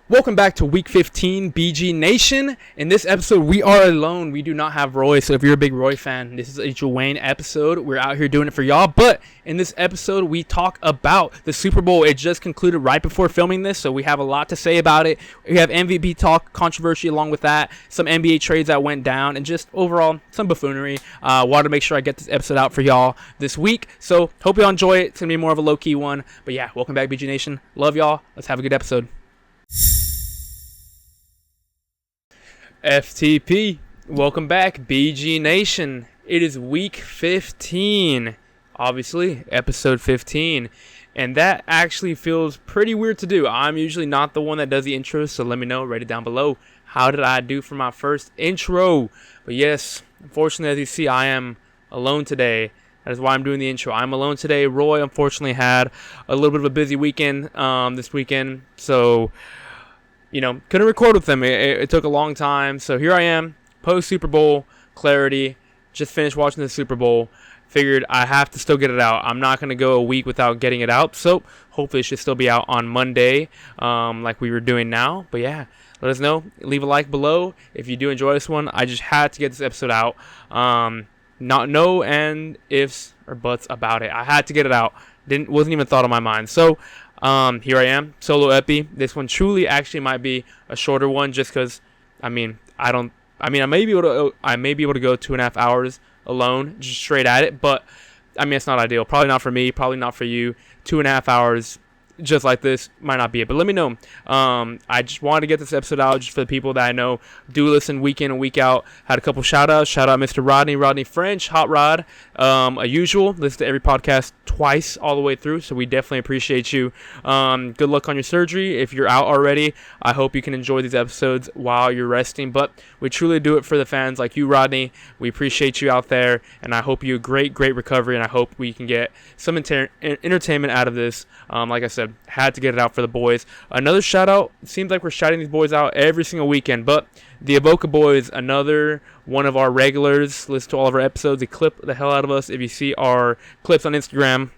Welcome back to Week 15, BG Nation. In this episode, we are alone. We do not have Roy, so if you're a big Roy fan, this is a Dwayne episode. We're out here doing it for y'all, but in this episode, we talk about the Super Bowl. It just concluded right before filming this, so we have a lot to say about it. We have MVP talk, controversy along with that, some NBA trades that went down, and just overall, some buffoonery. Wanted to make sure I get this episode out for y'all this week, so hope y'all enjoy it. It's going to be more of a low-key one, but yeah, welcome back, BG Nation. Love y'all. Let's have a good episode. FTP, welcome back, BG Nation. It is week 15, obviously, episode 15, and that actually feels pretty weird to do. I'm usually not the one that does the intro, so let me know, write it down below. How did I do for my first intro? But yes, unfortunately, as you see, I am alone today. That is why I'm doing the intro. I'm alone today. Roy, unfortunately, had a little bit of a busy weekend this weekend, so couldn't record with them. It took a long time. So here I am, post-Super Bowl clarity. Just finished watching the Super Bowl. Figured I have to still get it out. I'm not going to go a week without getting it out. So hopefully it should still be out on Monday like we were doing now. But yeah, let us know. Leave a like below if you do enjoy this one. I just had to get this episode out. Not no and ifs or buts about it. I had to get it out. Wasn't even thought on my mind. So here I am, solo epi. This one truly actually might be a shorter one, just because, I may be able to go 2.5 hours alone, just straight at it. But it's not ideal. Probably not for me. Probably not for you. 2.5 hours, just like this, might not be it. But let me know. I just wanted to get this episode out just for the people that I know do listen week in and week out. Had a couple shout outs. Shout out Mr. Rodney French, Hot Rod. A usual. Listen to every podcast twice all the way through, so we definitely appreciate you. Good luck on your surgery. If you're out already, I hope you can enjoy these episodes while you're resting. But we truly do it for the fans like you, Rodney. We appreciate you out there, and I hope you a great recovery, and I hope we can get some entertainment out of this. Like I said, had to get it out for the boys. Another shout out. It seems like we're shouting these boys out every single weekend, but the Evoca boys, another one of our regulars, listen to all of our episodes. They clip the hell out of us. If you see our clips on Instagram,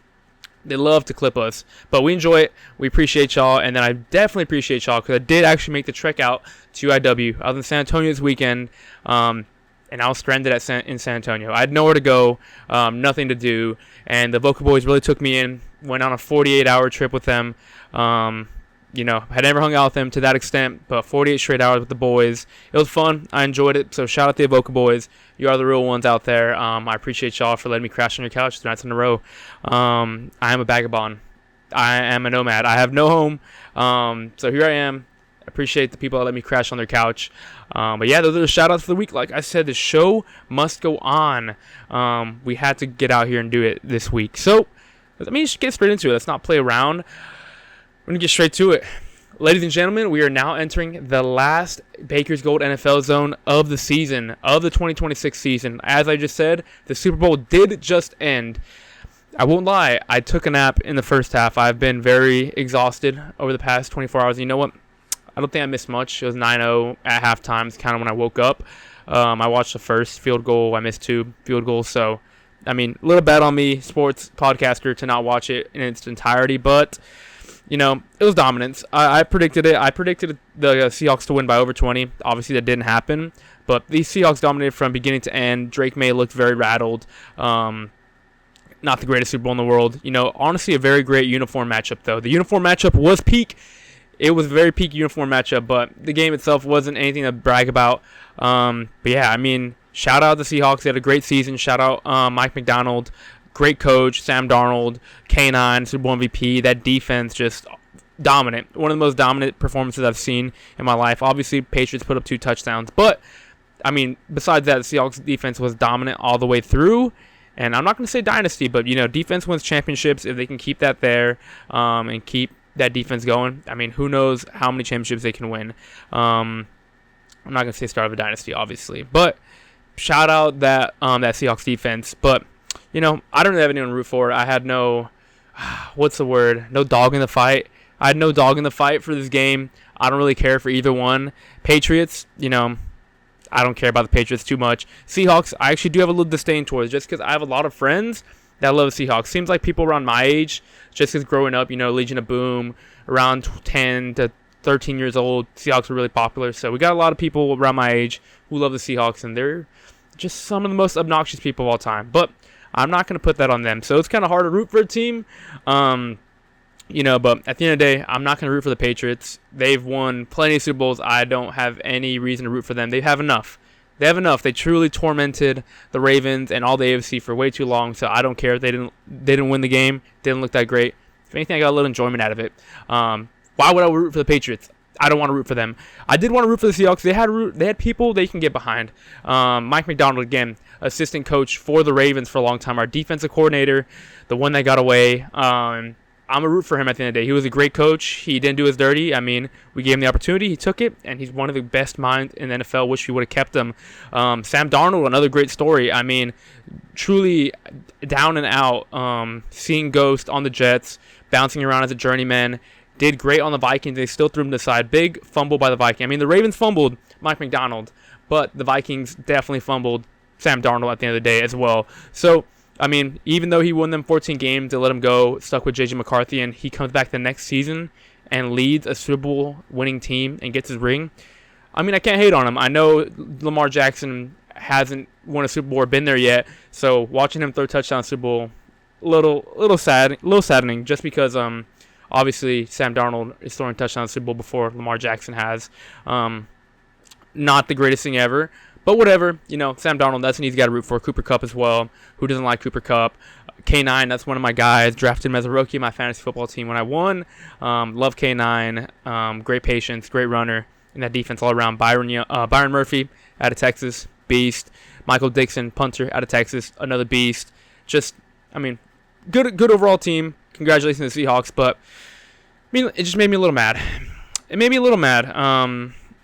they love to clip us, but we enjoy it. We appreciate y'all, and then I definitely appreciate y'all because I did actually make the trek out to UIW. I was in San Antonio this weekend, and I was stranded in San Antonio. I had nowhere to go, nothing to do, and the Vocal Boys really took me in. Went on a 48-hour trip with them. Had never hung out with them to that extent, but 48 straight hours with the boys. It was fun. I enjoyed it. So shout out to the Evoca boys. You are the real ones out there. I appreciate y'all for letting me crash on your couch 2 nights in a row. I am a vagabond. I am a nomad. I have no home. So here I am. Appreciate the people that let me crash on their couch. But yeah, those are the shout outs for the week. Like I said, the show must go on. We had to get out here and do it this week. So, just get straight into it. Let's not play around. We're going to get straight to it. Ladies and gentlemen, we are now entering the last Baker's Gold NFL zone of the season, of the 2026 season. As I just said, the Super Bowl did just end. I won't lie, I took a nap in the first half. I've been very exhausted over the past 24 hours. You know what? I don't think I missed much. It was 9-0 at halftime. It's kind of when I woke up. I watched the first field goal. I missed 2 field goals. So, a little bad on me, sports podcaster, to not watch it in its entirety. But, it was dominance. I predicted it. I predicted the Seahawks to win by over 20. Obviously, that didn't happen. But these Seahawks dominated from beginning to end. Drake May looked very rattled. Not the greatest Super Bowl in the world. Honestly, a very great uniform matchup, though. The uniform matchup was peak. It was a very peak uniform matchup, but the game itself wasn't anything to brag about. But yeah, shout out the Seahawks. They had a great season. Shout out Mike McDonald. Great coach. Sam Darnold. K9, Super Bowl MVP. That defense just dominant. One of the most dominant performances I've seen in my life. Obviously, Patriots put up 2 touchdowns. But, besides that, the Seahawks defense was dominant all the way through. And I'm not going to say dynasty, but, defense wins championships if they can keep that there and keep that defense going. Who knows how many championships they can win. I'm not going to say start of a dynasty, obviously. But shout out that Seahawks defense. But, I don't really have anyone to root for. I had no dog in the fight. I had no dog in the fight for this game. I don't really care for either one. Patriots, I don't care about the Patriots too much. Seahawks, I actually do have a little disdain towards, just because I have a lot of friends that love the Seahawks. Seems like people around my age, just because growing up, Legion of Boom, around 10 to 13 years old, Seahawks were really popular. So we got a lot of people around my age who love the Seahawks, and they're just some of the most obnoxious people of all time. But I'm not going to put that on them. So it's kind of hard to root for a team. But at the end of the day, I'm not going to root for the Patriots. They've won plenty of Super Bowls. I don't have any reason to root for them. They have enough. They truly tormented the Ravens and all the AFC for way too long. So I don't care if they didn't win the game. Didn't look that great. If anything, I got a little enjoyment out of it. Why would I root for the Patriots? I don't want to root for them. I did want to root for the Seahawks. They had people they can get behind. Mike McDonald, again, assistant coach for the Ravens for a long time. Our defensive coordinator, the one that got away. I'm a root for him at the end of the day. He was a great coach. He didn't do his dirty. I mean, we gave him the opportunity. He took it, and he's one of the best minds in the NFL. Wish we would have kept him. Sam Darnold, another great story. I mean, truly down and out, seeing ghost on the Jets, bouncing around as a journeyman. Did great on the Vikings. They still threw him to the side. Big fumble by the Vikings. I mean, the Ravens fumbled Mike McDonald, but the Vikings definitely fumbled Sam Darnold at the end of the day as well. So, I mean, even though he won them 14 games, they let him go, stuck with J.J. McCarthy, and he comes back the next season and leads a Super Bowl winning team and gets his ring. I mean, I can't hate on him. I know Lamar Jackson hasn't won a Super Bowl or been there yet, so watching him throw touchdown Super Bowl, little saddening, just because obviously Sam Darnold is throwing touchdown Super Bowl before Lamar Jackson has. Not the greatest thing ever. But whatever, Sam Darnold, that's what he's got to root for. Cooper Kupp as well. Who doesn't like Cooper Kupp? K9, that's one of my guys. Drafted him as a rookie in my fantasy football team when I won. Love K9. Great patience, great runner. And that defense all around. Byron Murphy out of Texas, beast. Michael Dixon, punter out of Texas, another beast. Just, I mean, good overall team. Congratulations to the Seahawks. But, I mean, it just made me a little mad.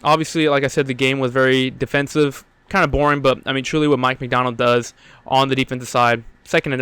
Obviously, like I said, the game was very defensive. Kind of boring, but I mean, truly what Mike McDonald does on the defensive side, second to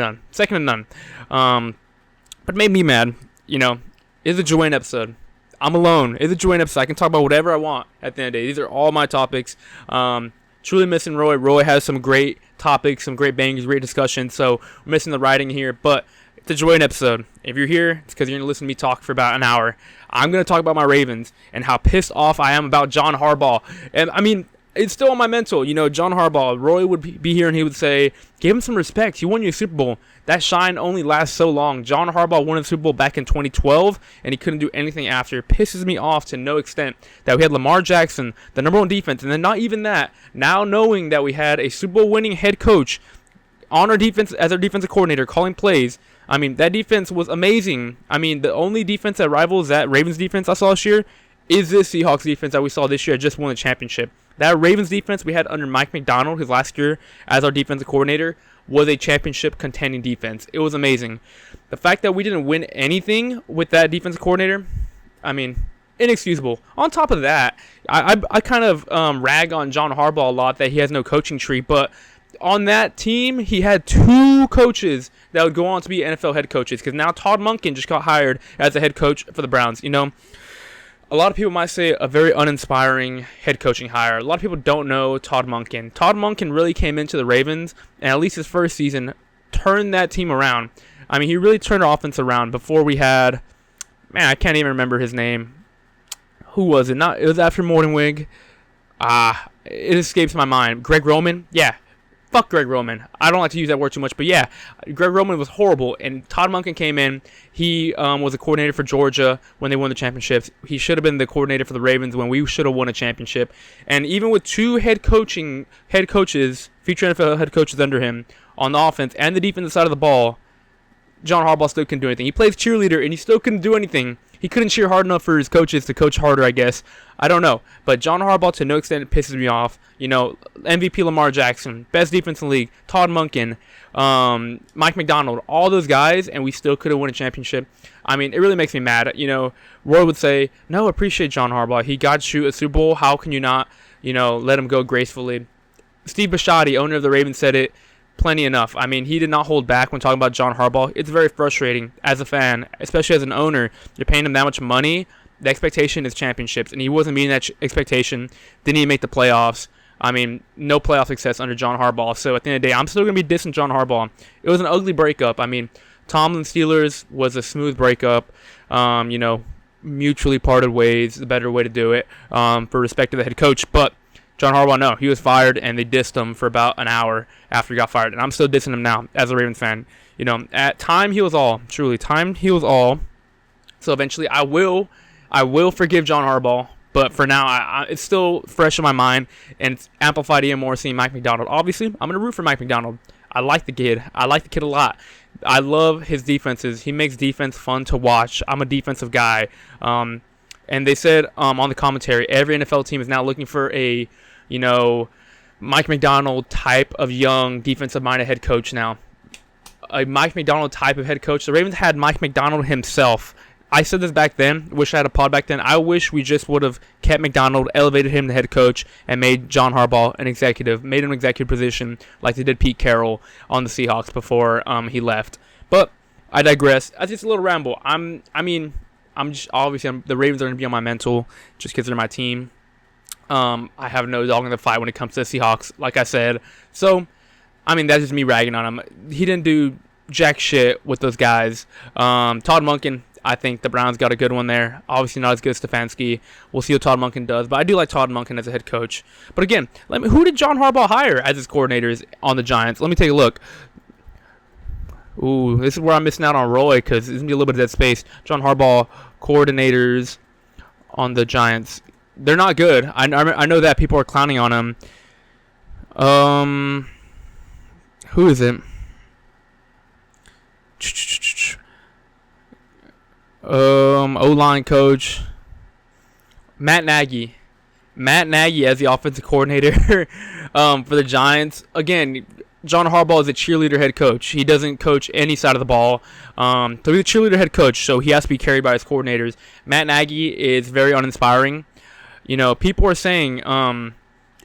none. But made me mad. It's a Joanne episode. I'm alone. It's a Joanne episode. I can talk about whatever I want at the end of the day. These are all my topics. Truly missing Roy. Roy has some great topics, some great bangers, great discussions. So we're missing the writing here, but it's a Joanne episode. If you're here, it's because you're going to listen to me talk for about an hour. I'm going to talk about my Ravens and how pissed off I am about John Harbaugh. And I mean, it's still on my mental. John Harbaugh, Roy would be here and he would say, give him some respect. He won you a Super Bowl. That shine only lasts so long. John Harbaugh won a Super Bowl back in 2012, and he couldn't do anything after. It pisses me off to no extent that we had Lamar Jackson, the number one defense, and then not even that. Now knowing that we had a Super Bowl winning head coach on our defense as our defensive coordinator calling plays. I mean, that defense was amazing. I mean, the only defense that rivals that Ravens defense I saw this year is this Seahawks defense that we saw this year. Just won the championship. That Ravens defense we had under Mike McDonald, his last year as our defensive coordinator, was a championship contending defense. It was amazing. The fact that we didn't win anything with that defensive coordinator, I mean, inexcusable. On top of that, I kind of rag on John Harbaugh a lot that he has no coaching tree, but on that team, he had two coaches that would go on to be NFL head coaches, because now Todd Monken just got hired as a head coach for the Browns. A lot of people might say a very uninspiring head coaching hire. A lot of people don't know Todd Monken. Todd Monken really came into the Ravens, and at least his first season, turned that team around. I mean, he really turned our offense around before we had, I can't even remember his name. Who was it? It was after Mordenwig. It escapes my mind. Greg Roman? Yeah. Fuck Greg Roman. I don't like to use that word too much, but yeah, Greg Roman was horrible, and Todd Monken came in. He was a coordinator for Georgia when they won the championships. He should have been the coordinator for the Ravens when we should have won a championship. And even with two head coaches, future NFL head coaches under him on the offense and the defensive side of the ball, John Harbaugh still couldn't do anything. He plays cheerleader, and he still couldn't do anything. He couldn't cheer hard enough for his coaches to coach harder, I guess. I don't know. But John Harbaugh, to no extent, pisses me off. MVP Lamar Jackson, best defense in the league, Todd Monken, Mike McDonald, all those guys, and we still could have won a championship. I mean, it really makes me mad. Roy would say, no, appreciate John Harbaugh. He got you a Super Bowl. How can you not, let him go gracefully? Steve Bisciotti, owner of the Ravens, said it plenty enough. I mean, he did not hold back when talking about John Harbaugh. It's very frustrating as a fan, especially as an owner. You're paying him that much money. The expectation is championships, and he wasn't meeting that expectation. Didn't even make the playoffs. I mean, no playoff success under John Harbaugh. So at the end of the day, I'm still going to be dissing John Harbaugh. It was an ugly breakup. I mean, Tomlin Steelers was a smooth breakup. mutually parted ways, the better way to do it, for respect to the head coach. But John Harbaugh, no, he was fired, and they dissed him for about an hour after he got fired. And I'm still dissing him now as a Ravens fan. At time he was all. Truly, time he was all. So eventually I will forgive John Harbaugh. But for now, it's still fresh in my mind, and it's amplified even more seeing Mike Macdonald. Obviously, I'm going to root for Mike Macdonald. I like the kid. I like the kid a lot. I love his defenses. He makes defense fun to watch. I'm a defensive guy. And they said on the commentary, every NFL team is now looking for a, Mike Macdonald type of young defensive-minded head coach now. A Mike Macdonald type of head coach. The Ravens had Mike Macdonald himself. I said this back then. Wish I had a pod back then. I wish we just would have kept Macdonald, elevated him to head coach, and made John Harbaugh an executive. Made him an executive position like they did Pete Carroll on the Seahawks before he left. But I digress. That's just a little ramble. I'm just obviously the Ravens are going to be on my mental just because they're my team. I have no dog in the fight when it comes to the Seahawks, like I said. So, that's just me ragging on him. He didn't do jack shit with those guys. Todd Monken, I think the Browns got a good one there. Obviously not as good as Stefanski. We'll see what Todd Monken does. But I do like Todd Monken as a head coach. But again, who did John Harbaugh hire as his coordinators on the Giants? Let me take a look. Ooh, this is where I'm missing out on Roy because there's going to be a little bit of dead space. John Harbaugh coordinators on the Giants. They're not good. I know that people are clowning on him. Who is it? O-line coach Matt Nagy as the offensive coordinator for the Giants. Again, John Harbaugh is a cheerleader head coach. He doesn't coach any side of the ball. So he's a cheerleader head coach, so he has to be carried by his coordinators. Matt Nagy is very uninspiring. People are saying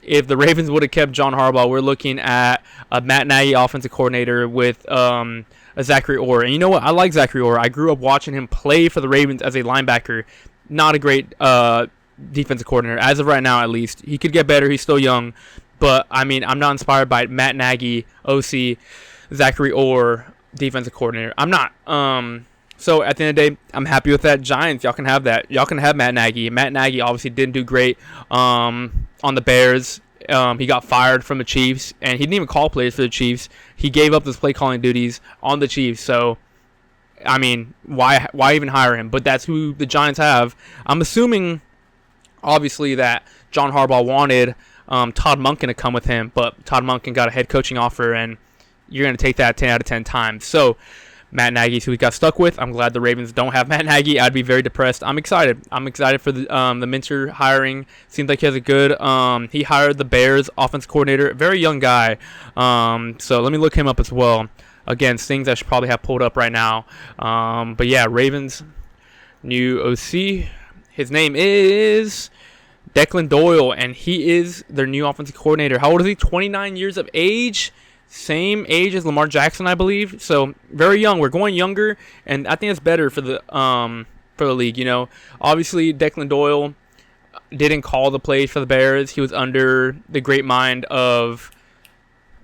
if the Ravens would have kept John Harbaugh, we're looking at a Matt Nagy offensive coordinator with a Zachary Orr. And you know what? I like Zachary Orr. I grew up watching him play for the Ravens as a linebacker. Not a great defensive coordinator, as of right now at least. He could get better. He's still young. But, I'm not inspired by Matt Nagy, OC, Zachary Orr, defensive coordinator. I'm not. So, at the end of the day, I'm happy with that. Giants, y'all can have that. Y'all can have Matt Nagy. Matt Nagy obviously didn't do great on the Bears. He got fired from the Chiefs, and he didn't even call plays for the Chiefs. He gave up his play calling duties on the Chiefs. So, why even hire him? But that's who the Giants have. I'm assuming, obviously, that John Harbaugh wanted Todd Monken to come with him, but Todd Monken got a head coaching offer, and you're going to take that 10 out of 10 times. So, Matt Nagy's who we got stuck with. I'm glad the Ravens don't have Matt Nagy. I'd be very depressed. I'm excited. I'm excited for the Minter hiring. Seems like he has a good. He hired the Bears offense coordinator, a very young guy. So let me look him up as well. Again, things I should probably have pulled up right now. But yeah, Ravens new OC. His name is Declan Doyle, and he is their new offensive coordinator. How old is he? 29 years of age. Same age as Lamar Jackson, I believe. So very young. We're going younger, and I think it's better for the league. Obviously Declan Doyle didn't call the plays for the Bears. He was under the great mind of,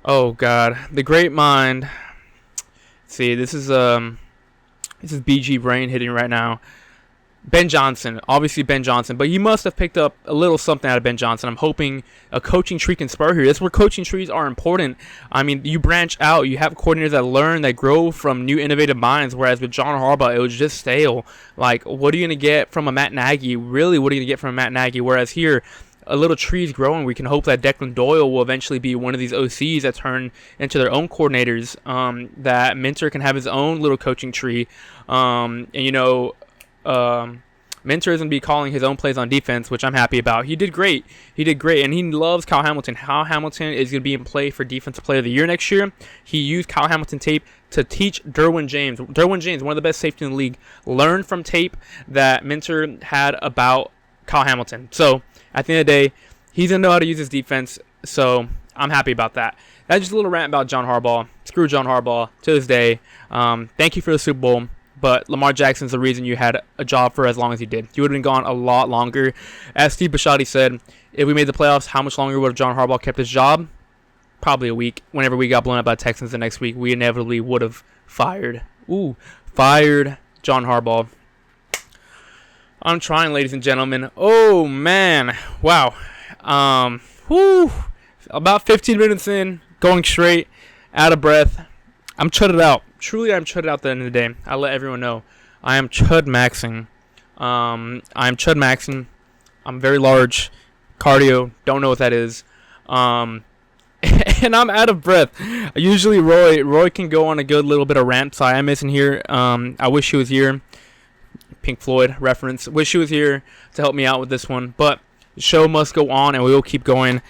the great mind. Let's see, this is BG brain hitting right now. Ben Johnson, but he must have picked up a little something out of Ben Johnson. I'm hoping a coaching tree can spur here. That's where coaching trees are important. You branch out. You have coordinators that learn, that grow from new innovative minds, whereas with John Harbaugh, it was just stale. What are you going to get from a Matt Nagy? Really, what are you going to get from a Matt Nagy? Whereas here, a little tree's growing. We can hope that Declan Doyle will eventually be one of these OCs that turn into their own coordinators, that Minter can have his own little coaching tree. Minter isn't be calling his own plays on defense, which I'm happy about. He did great, and he loves Kyle Hamilton. Kyle Hamilton is going to be in play for Defensive Player of the Year next year. He used Kyle Hamilton tape to teach Derwin James. Derwin James, one of the best safety in the league, learned from tape that Minter had about Kyle Hamilton. So, at the end of the day, he's going to know how to use his defense, so I'm happy about that. That's just a little rant about John Harbaugh. Screw John Harbaugh to this day. Thank you for the Super Bowl. But Lamar Jackson's the reason you had a job for as long as you did. You would have been gone a lot longer. As Steve Bisciotti said, if we made the playoffs, how much longer would have John Harbaugh kept his job? Probably a week. Whenever we got blown up by Texans the next week, we inevitably would have fired John Harbaugh. I'm trying, ladies and gentlemen. Oh, man. Wow. Whew. About 15 minutes in, going straight, out of breath. I'm chudded out. Truly, I'm chudded out at the end of the day. I'll let everyone know. I am chud maxing. I'm chud maxing. I'm very large. Cardio. Don't know what that is. And I'm out of breath. Usually, Roy can go on a good little bit of rant, so I am missing here. I wish he was here. Pink Floyd reference. Wish he was here to help me out with this one. But the show must go on, and we will keep going.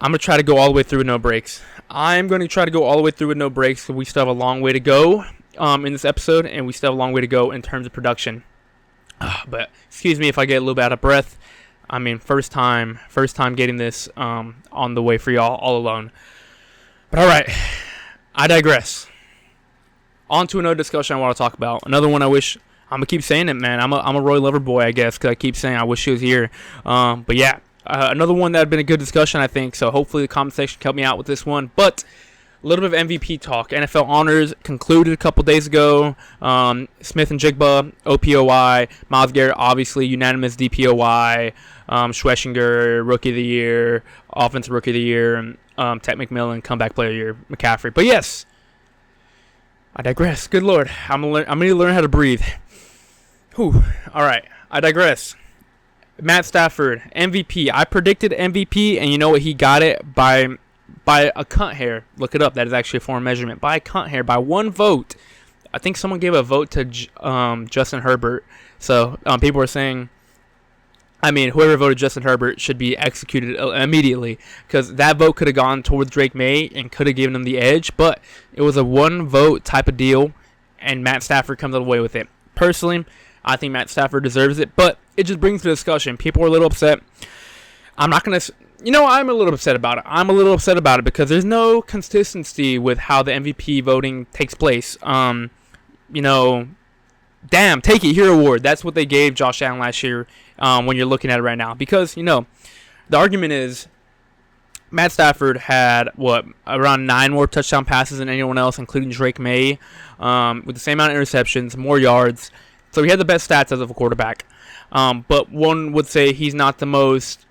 I'm going to try to go all the way through with no breaks. I'm going to try to go all the way through with no breaks, so we still have a long way to go in this episode, and we still have a long way to go in terms of production. But excuse me if I get a little bit out of breath. I mean, first time getting this on the way for y'all all alone. But all right, I digress. On to another discussion I want to talk about. Another one I wish, I'm going to keep saying it, man. I'm a Roy Lover boy, I guess, because I keep saying I wish he was here. But yeah. Another one that had been a good discussion, I think. So hopefully the comment section can help me out with this one. But a little bit of MVP talk. NFL honors concluded a couple days ago. Smith and Jigba, OPOY. Myles Garrett, obviously unanimous DPOY. Schwessinger, Rookie of the Year. Offensive Rookie of the Year. Ted McMillan, Comeback Player of the Year. McCaffrey. But yes, I digress. Good Lord. I'm going to learn how to breathe. Whew. All right. I digress. Matt Stafford, MVP. I predicted MVP, and you know what? He got it by a cunt hair. Look it up. That is actually a form of measurement. By a cunt hair. By one vote. I think someone gave a vote to Justin Herbert. So people were saying, I mean, whoever voted Justin Herbert should be executed immediately, because that vote could have gone towards Drake May and could have given him the edge. But it was a one-vote type of deal, and Matt Stafford comes away with it. Personally, I think Matt Stafford deserves it, but it just brings the discussion. People are a little upset. I'm not going to... I'm a little upset about it. I'm a little upset about it because there's no consistency with how the MVP voting takes place. Damn, take it, here award. That's what they gave Josh Allen last year when you're looking at it right now. Because, the argument is Matt Stafford had, around 9 more touchdown passes than anyone else, including Drake May, with the same amount of interceptions, more yards. So he had the best stats as of a quarterback. But one would say he's not the most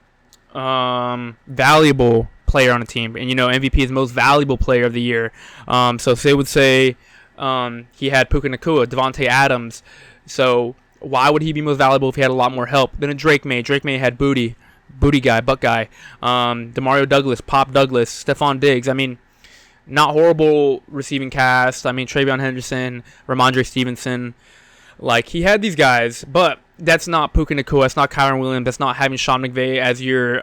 valuable player on a team. And, MVP is the most valuable player of the year. So they would say he had Puka Nacua, Devontae Adams. So why would he be most valuable if he had a lot more help than a Drake May? Drake May had booty guy, butt guy. Demario Douglas, Pop Douglas, Stephon Diggs. I mean, not horrible receiving cast. I mean, Travion Henderson, Ramondre Stevenson. Like, he had these guys, but that's not Puka Nacua. That's not Kyron Williams. That's not having Sean McVay as your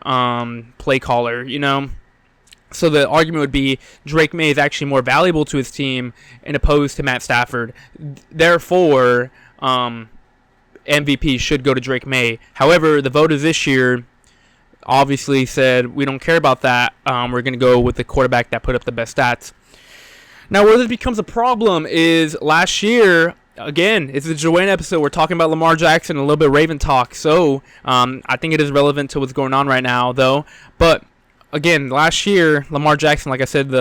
play caller, So the argument would be Drake May is actually more valuable to his team in opposed to Matt Stafford. Therefore, MVP should go to Drake May. However, the voters this year obviously said, we don't care about that. We're going to go with the quarterback that put up the best stats. Now, where this becomes a problem is last year... Again, it's a Joanne episode. We're talking about Lamar Jackson and a little bit of Raven talk. So, I think it is relevant to what's going on right now, though. But, again, last year, Lamar Jackson, like I said,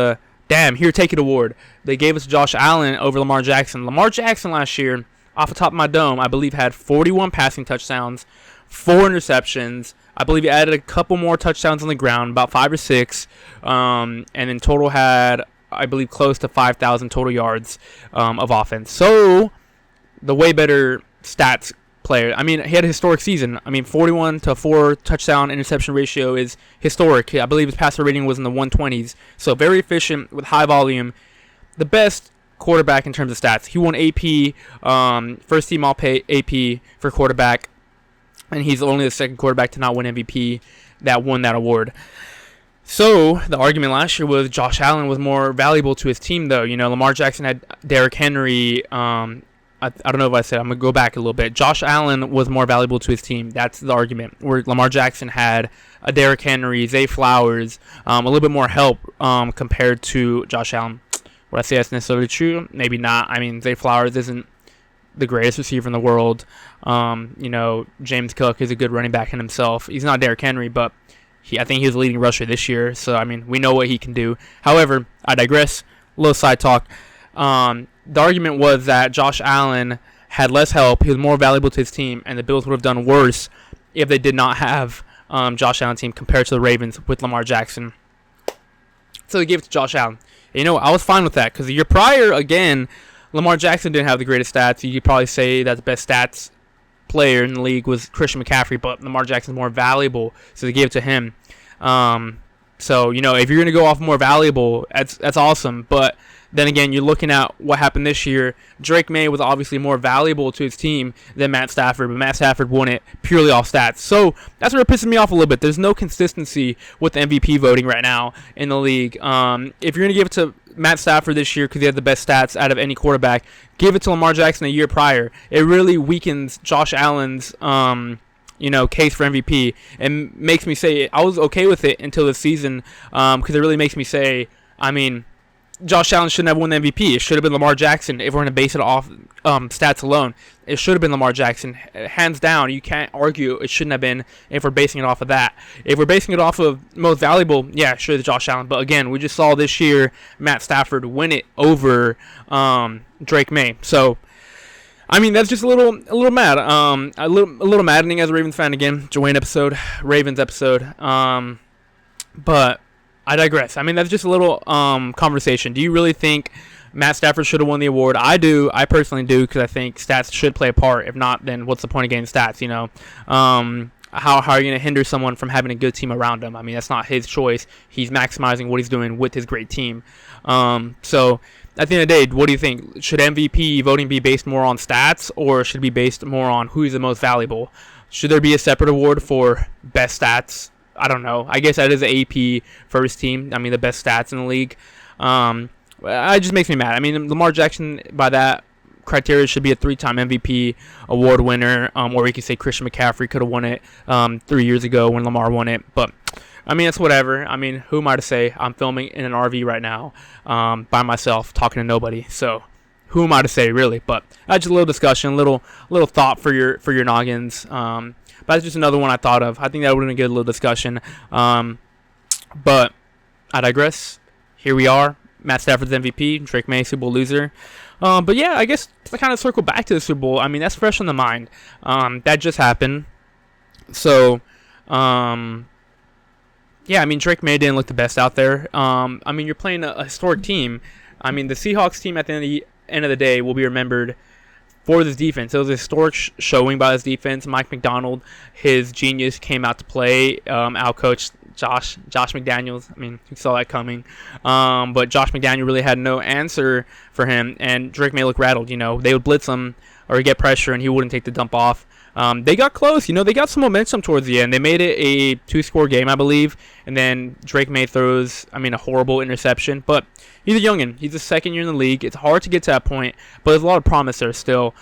here, take it award. They gave us Josh Allen over Lamar Jackson. Lamar Jackson last year, off the top of my dome, I believe had 41 passing touchdowns, 4 interceptions. I believe he added a couple more touchdowns on the ground, about 5 or 6. And in total had, I believe, close to 5,000 total yards of offense. So... the way better stats player. I mean, he had a historic season. I mean, 41 to 4 touchdown interception ratio is historic. I believe his passer rating was in the 120s. So very efficient with high volume. The best quarterback in terms of stats. He won AP, first team all-pay AP for quarterback. And he's only the second quarterback to not win MVP that won that award. So, the argument last year was Josh Allen was more valuable to his team, though. Lamar Jackson had Derrick Henry, I don't know if I said, I'm going to go back a little bit. Josh Allen was more valuable to his team. That's the argument. Where Lamar Jackson had a Derrick Henry, Zay Flowers, a little bit more help compared to Josh Allen. Would I say that's necessarily true? Maybe not. I mean, Zay Flowers isn't the greatest receiver in the world. James Cook is a good running back in himself. He's not Derrick Henry, but I think he was the leading rusher this year. So, I mean, we know what he can do. However, I digress. A little side talk. The argument was that Josh Allen had less help. He was more valuable to his team, and the Bills would have done worse if they did not have Josh Allen's team compared to the Ravens with Lamar Jackson. So they gave it to Josh Allen. You know, I was fine with that because the year prior, again, Lamar Jackson didn't have the greatest stats. You could probably say that the best stats player in the league was Christian McCaffrey, but Lamar Jackson's more valuable, so they gave it to him. So, you know, if you're going to go off more valuable, that's awesome. But then again, you're looking at what happened this year. Drake May was obviously more valuable to his team than Matt Stafford, but Matt Stafford won it purely off stats. So that's where it pisses me off a little bit. There's no consistency with the MVP voting right now in the league. If you're going to give it to Matt Stafford this year because he had the best stats out of any quarterback, give it to Lamar Jackson a year prior. It really weakens Josh Allen's case for MVP, and makes me say I was okay with it until this season, because it really makes me say, I mean, Josh Allen shouldn't have won the MVP. It should have been Lamar Jackson. If we're going to base it off stats alone, it should have been Lamar Jackson. Hands down, you can't argue it shouldn't have been if we're basing it off of that. If we're basing it off of most valuable, yeah, sure, it's Josh Allen. But again, we just saw this year Matt Stafford win it over Drake May. So, I mean, that's just a little mad. A little maddening as a Ravens fan again. Ravens episode. But I digress. I mean, that's just a little conversation. Do you really think Matt Stafford should have won the award? I do. I personally do, because I think stats should play a part. If not, then what's the point of getting stats, you know? How are you going to hinder someone from having a good team around him? I mean, that's not his choice. He's maximizing what he's doing with his great team. So at the end of the day, what do you think? Should MVP voting be based more on stats, or should it be based more on who's the most valuable? Should there be a separate award for best stats? I don't know. I guess that is an AP first team. I mean, the best stats in the league. It just makes me mad. I mean, Lamar Jackson, by that criteria, should be a 3-time MVP award winner, or we could say Christian McCaffrey could have won it 3 years ago when Lamar won it. But, I mean, it's whatever. I mean, who am I to say? I'm filming in an RV right now by myself, talking to nobody. So, who am I to say, really? But that's just a little discussion, a little thought for your noggins. But that's just another one I thought of. I think that would have been a good little discussion. But I digress. Here we are. Matt Stafford's MVP. Drake May, Super Bowl loser. But yeah, I guess to kind of circle back to the Super Bowl, I mean, that's fresh on the mind. That just happened. So, yeah, I mean, Drake May didn't look the best out there. I mean, you're playing a historic team. I mean, the Seahawks team at the end of the day will be remembered for this defense. It was a historic showing by this defense. Mike McDonald, his genius, came out to play. Out-coached Josh McDaniels. I mean, you saw that coming. But Josh McDaniel really had no answer for him, and Drake May looked rattled. You know, they would blitz him or get pressure, and he wouldn't take the dump off. They got close. You know, they got some momentum towards the end. They made it a 2-score game, I believe, and then Drake May throws, a horrible interception. But he's a youngin'. He's the second year in the league. It's hard to get to that point, but there's a lot of promise there still.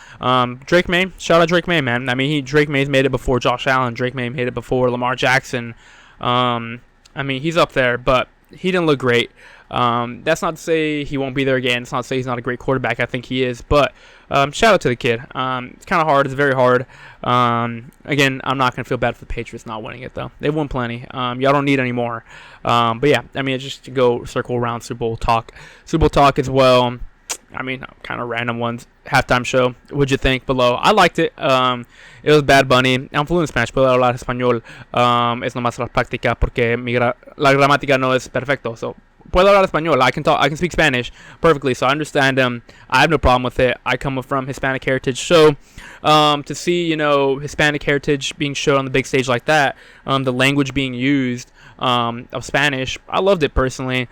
Drake May, shout out Drake May, man. I mean, Drake May's made it before Josh Allen. Drake May made it before Lamar Jackson. He's up there, but he didn't look great. That's not to say he won't be there again. It's not to say he's not a great quarterback. I think he is. But shout out to the kid. It's kind of hard. It's very hard. Again, I'm not going to feel bad for the Patriots not winning it, though. They've won plenty. Y'all don't need any more. But, yeah, I mean, just to go circle around Super Bowl talk as well. I mean, kind of random ones. Halftime show. What'd you think below? I liked it. It was Bad Bunny. I'm fluent in Spanish. Puedo hablar español. Es nomás la práctica porque la gramática no es perfecto. So, puedo hablar español. I can speak Spanish perfectly, so I understand them. I have no problem with it. I come from Hispanic heritage, so to see Hispanic heritage being shown on the big stage like that, the language being used of Spanish, I loved it personally.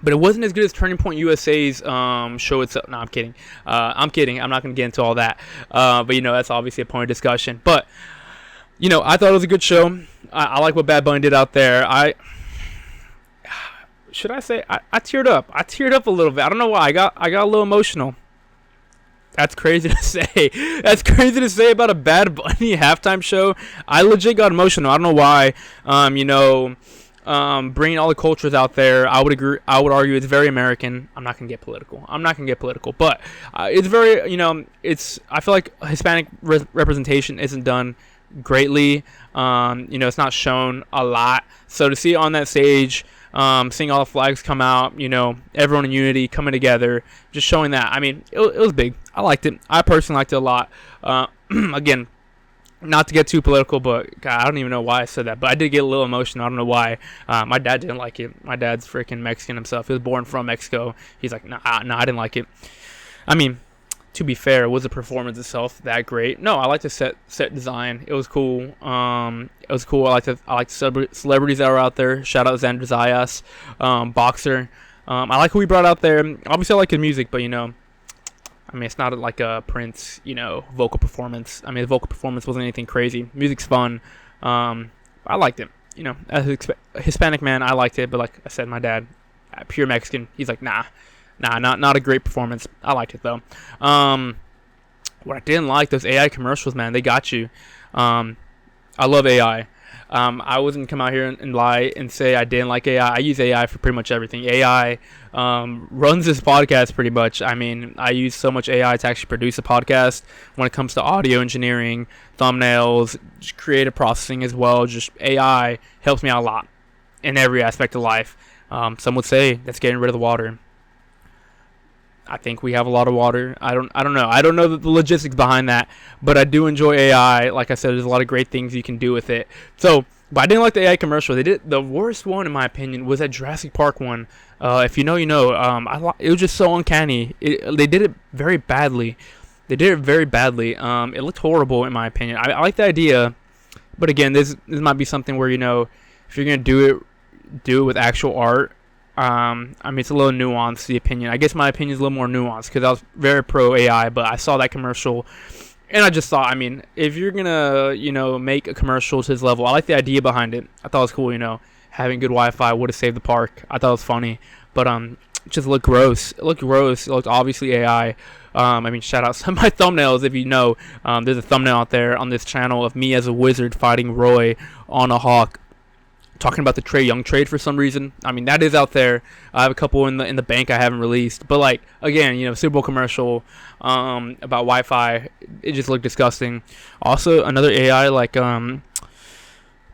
But it wasn't as good as Turning Point USA's show itself. No, I'm kidding. I'm not going to get into all that. But, that's obviously a point of discussion. But, I thought it was a good show. I like what Bad Bunny did out there. Should I say I teared up? I teared up a little bit. I don't know why. I got a little emotional. That's crazy to say. That's crazy to say about a Bad Bunny halftime show. I legit got emotional. I don't know why. Bringing all the cultures out there, I would agree. I would argue it's very American. I'm not gonna get political. But it's very, I feel like Hispanic representation isn't done greatly. It's not shown a lot. So to see it on that stage, seeing all the flags come out, everyone in unity coming together, just showing that. I mean, it was big. I liked it. I personally liked it a lot. Again, not to get too political, but God, I don't even know why I said that, but I did get a little emotional. I don't know why. My dad didn't like it. My dad's freaking Mexican himself. He was born from Mexico. He's like, nah, I didn't like it. I mean, to be fair, was the performance itself that great? No, I like the set design. It was cool. It was cool. I like the celebrities that were out there. Shout out Xander Zayas, boxer. I like who we brought out there. Obviously, I like his music, but I mean, it's not like a Prince, vocal performance. I mean, the vocal performance wasn't anything crazy. Music's fun. I liked it. As a Hispanic man, I liked it. But like I said, my dad, pure Mexican, he's like, nah, not a great performance. I liked it though. What I didn't like, those AI commercials, man, they got you. I love AI. I wasn't come out here and lie and say I didn't like AI. I use AI for pretty much everything. AI runs this podcast pretty much. I mean, I use so much AI to actually produce a podcast when it comes to audio engineering, thumbnails, just creative processing as well. Just AI helps me out a lot in every aspect of life. Some would say that's getting rid of the water. I think we have a lot of water. I don't know. I don't know the logistics behind that, but I do enjoy AI. Like I said, there's a lot of great things you can do with it. So, but I didn't like the AI commercial. They did the worst one, in my opinion, was that Jurassic Park one. If you know, you know. It was just so uncanny. They did it very badly. It looked horrible, in my opinion. I like the idea, but again, this might be something where if you're gonna do it with actual art. I mean, it's a little nuanced, the opinion. I guess my opinion is a little more nuanced because I was very pro AI, but I saw that commercial and I just thought, I mean, if you're gonna, make a commercial to this level, I like the idea behind it. I thought it was cool, having good Wi-Fi would have saved the park. I thought it was funny, but it just looked gross. It looked obviously AI. I mean, shout out some of my thumbnails if you know. There's a thumbnail out there on this channel of me as a wizard fighting Roy on a hawk. Talking about the Trae Young trade for some reason. I mean, that is out there. I have a couple in the bank I haven't released. But like, again, Super Bowl commercial about Wi-Fi. It just looked disgusting. Also, another AI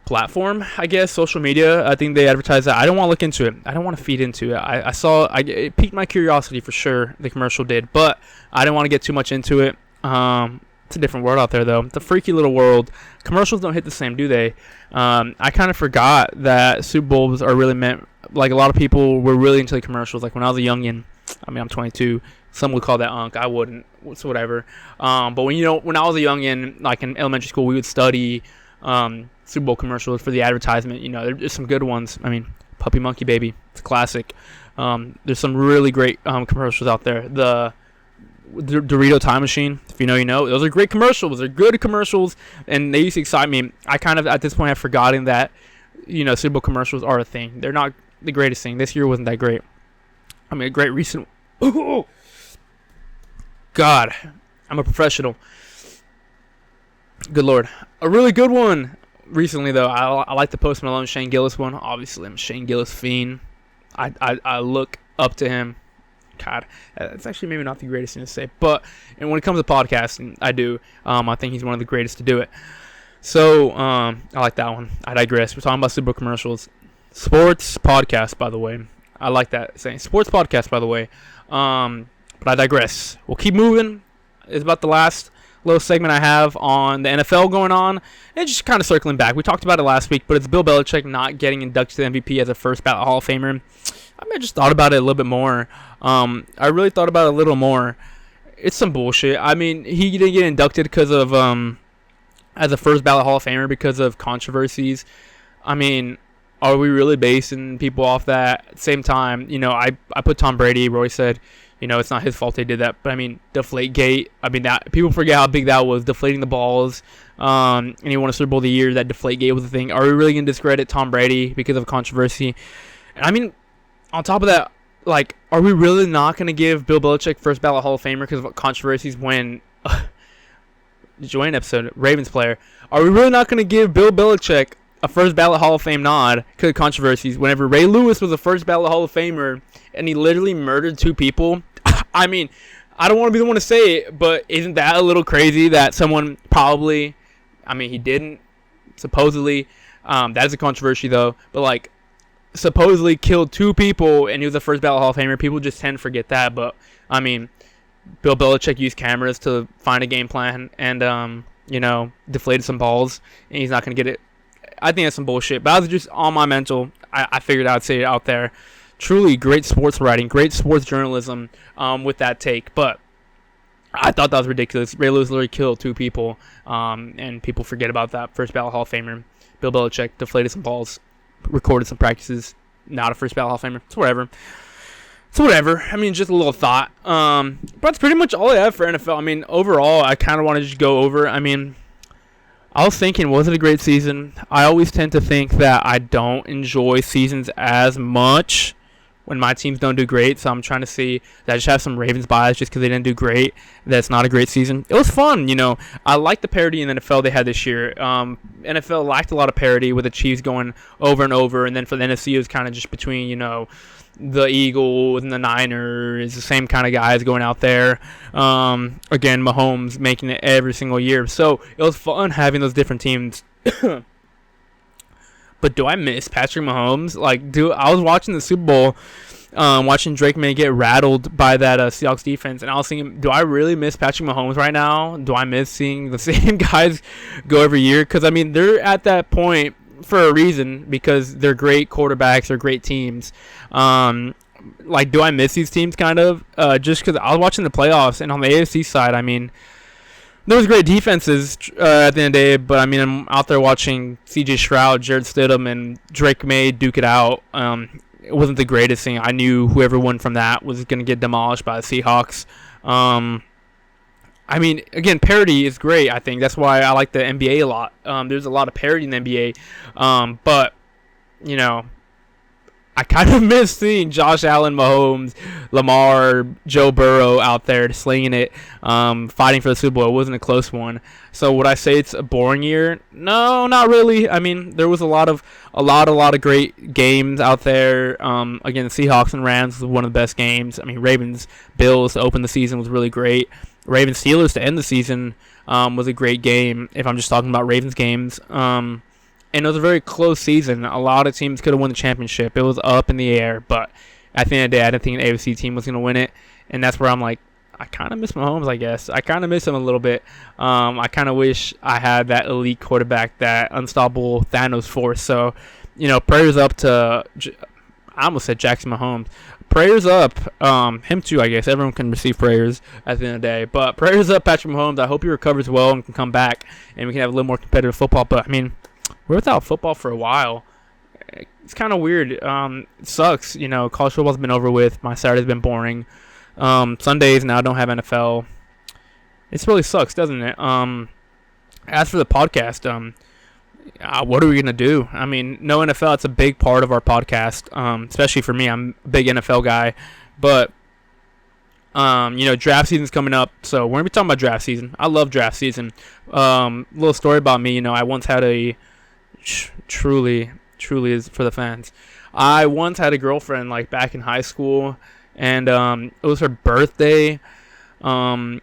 platform, I guess, social media. I think they advertise that. I don't want to look into it. I don't want to feed into it. I saw. It piqued my curiosity for sure. The commercial did, but I didn't want to get too much into it. It's a different world out there, though. It's a freaky little world. Commercials don't hit the same, do they? I kind of forgot that Super Bowls are really meant. Like, a lot of people were really into the commercials. Like, when I was a youngin', I mean, I'm 22. Some would call that unk. I wouldn't. It's whatever. But when I was a youngin', like in elementary school, we would study Super Bowl commercials for the advertisement. There's some good ones. I mean, Puppy Monkey Baby. It's a classic. There's some really great commercials out there. The Dorito Time Machine, if you know, you know. Those are great commercials. They're good commercials, and they used to excite me. I kind of, at this point, have forgotten that, Super Bowl commercials are a thing. They're not the greatest thing. This year wasn't that great. I mean, a great recent... Ooh, God, I'm a professional. Good Lord. A really good one recently, though. I like the Post Malone Shane Gillis one. Obviously, I'm a Shane Gillis fiend. I look up to him. God, it's actually maybe not the greatest thing to say, but and when it comes to podcasting, I do. I think he's one of the greatest to do it. So I like that one. I digress. We're talking about Super Bowl commercials. Sports podcast, by the way. I like that saying. Sports podcast, by the way. But I digress. We'll keep moving. It's about the last little segment I have on the NFL going on, and just kind of circling back. We talked about it last week, but it's Bill Belichick not getting inducted to the MVP as a first ballot Hall of Famer. I mean, I just thought about it a little bit more. I really thought about it a little more. It's some bullshit. I mean, he didn't get inducted because of as a first ballot Hall of Famer because of controversies. I mean, are we really basing people off that? At the same time, I put Tom Brady. Roy said, it's not his fault they did that. But I mean, Deflategate. I mean, that people forget how big that was, deflating the balls. And he won a Super Bowl the year that Deflategate was a thing. Are we really gonna discredit Tom Brady because of controversy? And I mean, on top of that, like, are we really not going to give Bill Belichick first ballot Hall of Famer because of controversies when joint episode, Ravens player, are we really not going to give Bill Belichick a first ballot Hall of Fame nod because of controversies whenever Ray Lewis was a first ballot Hall of Famer and he literally murdered 2 people? I mean, I don't want to be the one to say it, but isn't that a little crazy that someone probably, I mean, he didn't, supposedly, that is a controversy though, but like, supposedly killed 2 people, and he was the first ballot Hall of Famer. People just tend to forget that, but I mean, Bill Belichick used cameras to find a game plan and deflated some balls, and he's not going to get it. I think that's some bullshit, but I was just on my mental. I figured I'd say it out there. Truly great sports writing, great sports journalism with that take, but I thought that was ridiculous. Ray Lewis literally killed 2 people, and people forget about that. First ballot Hall of Famer, Bill Belichick, deflated some balls, recorded some practices, not a first ballot Hall of Famer. It's whatever. I mean, just a little thought. But that's pretty much all I have for NFL. I mean, overall, I kind of want to just go over. I mean, I was thinking, was it a great season? I always tend to think that I don't enjoy seasons as much when my teams don't do great, so I'm trying to see that I just have some Ravens bias just because they didn't do great. That's not a great season. It was fun, I like the parity in the NFL they had this year. NFL lacked a lot of parity with the Chiefs going over and over, and then for the NFC it was kind of just between, the Eagles and the Niners, the same kind of guys going out there. Again, Mahomes making it every single year. So it was fun having those different teams. But do I miss Patrick Mahomes? I was watching the Super Bowl, watching Drake May get rattled by that Seahawks defense, and I was thinking, do I really miss Patrick Mahomes right now? Do I miss seeing the same guys go every year? Because, I mean, they're at that point for a reason because they're great quarterbacks, they're great teams. Do I miss these teams kind of? Just because I was watching the playoffs, and on the AFC side, I mean, there was great defenses at the end of the day, but I mean, I'm out there watching C.J. Stroud, Jared Stidham, and Drake May duke it out. It wasn't the greatest thing. I knew whoever won from that was going to get demolished by the Seahawks. I mean, again, parity is great, I think. That's why I like the NBA a lot. There's a lot of parity in the NBA. But, I kind of miss seeing Josh Allen, Mahomes, Lamar, Joe Burrow out there slinging it, fighting for the Super Bowl. It wasn't a close one. So would I say it's a boring year? No, not really. I mean, there was a lot of great games out there. Again, the Seahawks and Rams was one of the best games. I mean, Ravens, Bills to open the season was really great. Ravens Steelers to end the season was a great game. If I'm just talking about Ravens games. And it was a very close season. A lot of teams could have won the championship. It was up in the air, but at the end of the day, I didn't think an AFC team was going to win it. And that's where I'm like, I kind of miss Mahomes, I guess. I kind of miss him a little bit. I kind of wish I had that elite quarterback, that unstoppable Thanos force. So, prayers up to, I almost said Jackson Mahomes. Prayers up, him too, I guess. Everyone can receive prayers at the end of the day. But prayers up, Patrick Mahomes. I hope he recovers well and can come back and we can have a little more competitive football. But, I mean, we're without football for a while. It's kind of weird. It sucks. College football's been over with. My Saturday's been boring. Sundays now don't have NFL. It really sucks, doesn't it? As for the podcast, what are we going to do? I mean, no NFL. It's a big part of our podcast, especially for me. I'm a big NFL guy. But, draft season's coming up, so we're going to be talking about draft season. I love draft season. Little story about me. I once had a... Truly is for the fans. I once had a girlfriend back in high school, and it was her birthday. And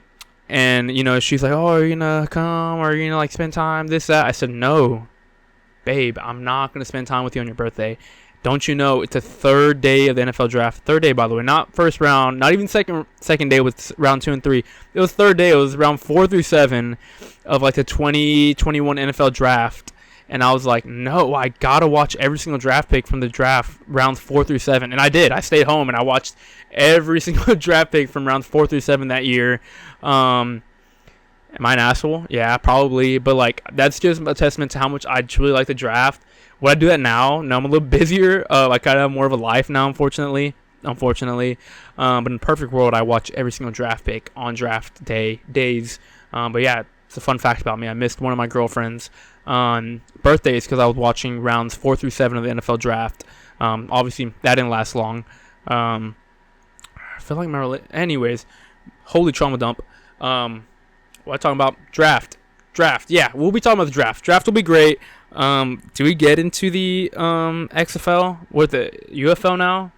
she's like, "Oh, are you gonna come? Or are you gonna spend time? This, that." I said, "No, babe, I'm not gonna spend time with you on your birthday. Don't you know it's the third day of the NFL draft? Third day, by the way, not first round, not even second day was round 2 and 3. It was third day. It was round 4 through 7 of the 2021 NFL draft." And I was like, no, I got to watch every single draft pick from the draft, rounds 4 through 7. And I did. I stayed home and I watched every single draft pick from rounds 4 through 7 that year. Am I an asshole? Yeah, probably. But, that's just a testament to how much I truly like the draft. Would I do that now? No, I'm a little busier. I kind of have more of a life now, unfortunately. But in a perfect world, I watch every single draft pick on draft days. But, yeah, it's a fun fact about me. I missed one of my girlfriend's on birthdays because I was watching rounds 4 through 7 of the NFL draft. Obviously, that didn't last long. I feel like anyways, holy trauma dump. What am I talking about? Draft. Yeah, we'll be talking about the draft. Draft will be great. Do we get into the XFL with the UFL now?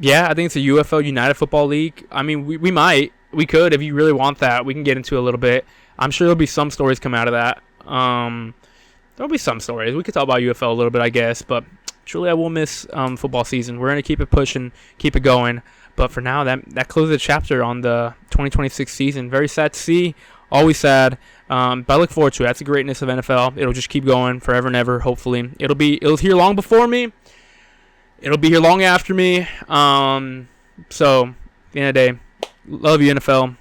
Yeah, I think it's a UFL, United Football League. I mean, we might. We could, if you really want that. We can get into a little bit. I'm sure there'll be some stories come out of that. There'll be some stories. We could talk about UFL a little bit, I guess, but truly I will miss football season. We're going to keep it pushing, keep it going. But for now, that closes the chapter on the 2026 season. Very sad to see. Always sad. But I look forward to it. That's the greatness of NFL. It'll just keep going forever and ever, hopefully. It was here long before me. It'll be here long after me. So, at the end of the day, love you, NFL.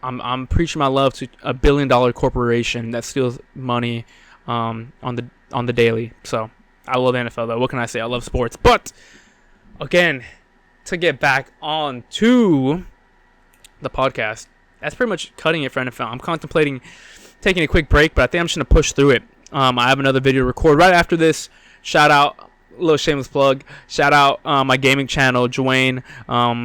I'm preaching my love to a $1 billion corporation that steals money on the daily. So, I love the NFL, though. What can I say? I love sports. But, again, to get back on to the podcast, that's pretty much cutting it for NFL. I'm contemplating taking a quick break, but I think I'm just going to push through it. I have another video to record right after this. Shout out, a little shameless plug. Shout out my gaming channel, Dwayne,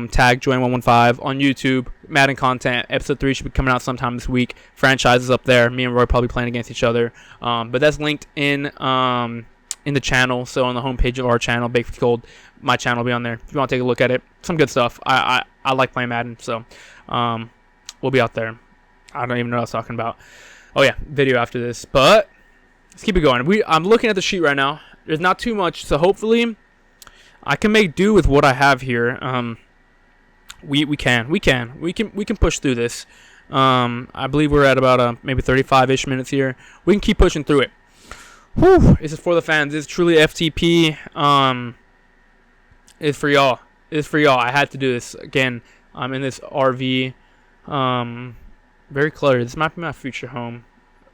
tag Dwayne115 on YouTube. Madden content. Episode 3 should be coming out sometime this week. Franchises up there. Me and Roy probably playing against each other. But that's linked in the channel. So on the homepage of our channel, Baked with Gold, my channel will be on there. If you want to take a look at it, some good stuff. I like playing Madden, so we'll be out there. I don't even know what I was talking about. Oh yeah, video after this. But let's keep it going. I'm looking at the sheet right now. There's not too much, so hopefully I can make do with what I have here. We can push through this. I believe we're at about maybe 35-ish minutes here. We can keep pushing through it. Whew, this is for the fans. This is truly FTP. It's for y'all. It's for y'all. I had to do this again. I'm in this RV. Very cluttered. This might be my future home.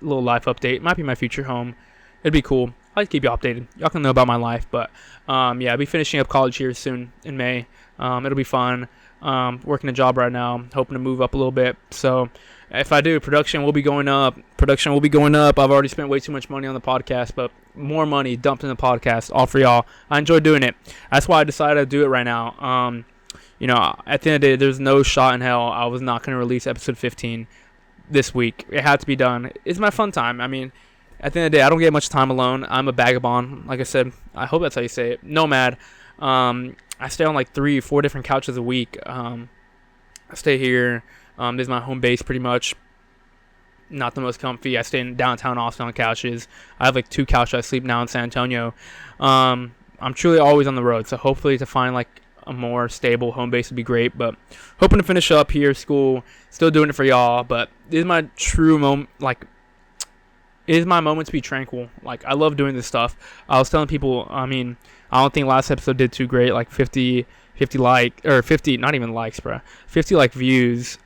A little life update. Might be my future home. It'd be cool. I like to keep you updated. Y'all can know about my life, but yeah, I'll be finishing up college here soon in May. It'll be fun. Working a job right now. Hoping to move up a little bit. So if I do, production will be going up. I've already spent way too much money on the podcast, but more money dumped in the podcast, all for y'all. I enjoy doing it. That's why I decided to do it right now. At the end of the day, there's no shot in hell I was not going to release episode 15 this week. It had to be done. It's my fun time. I mean, at the end of the day, I don't get much time alone. I'm a vagabond, like I said. I hope that's how you say it. Nomad. I stay on like 3 or 4 different couches a week. I stay here. This is my home base pretty much. Not the most comfy. I stay in downtown Austin on couches. I have like 2 couches I sleep now in San Antonio. I'm truly always on the road, so hopefully to find like a more stable home base would be great. But hoping to finish up here, school, still doing it for y'all. But this is my true moment. Like, it is my moment to be tranquil. Like, I love doing this stuff. I was telling people, I mean, I don't think last episode did too great. Like 50 not even likes, bro. 50 like views.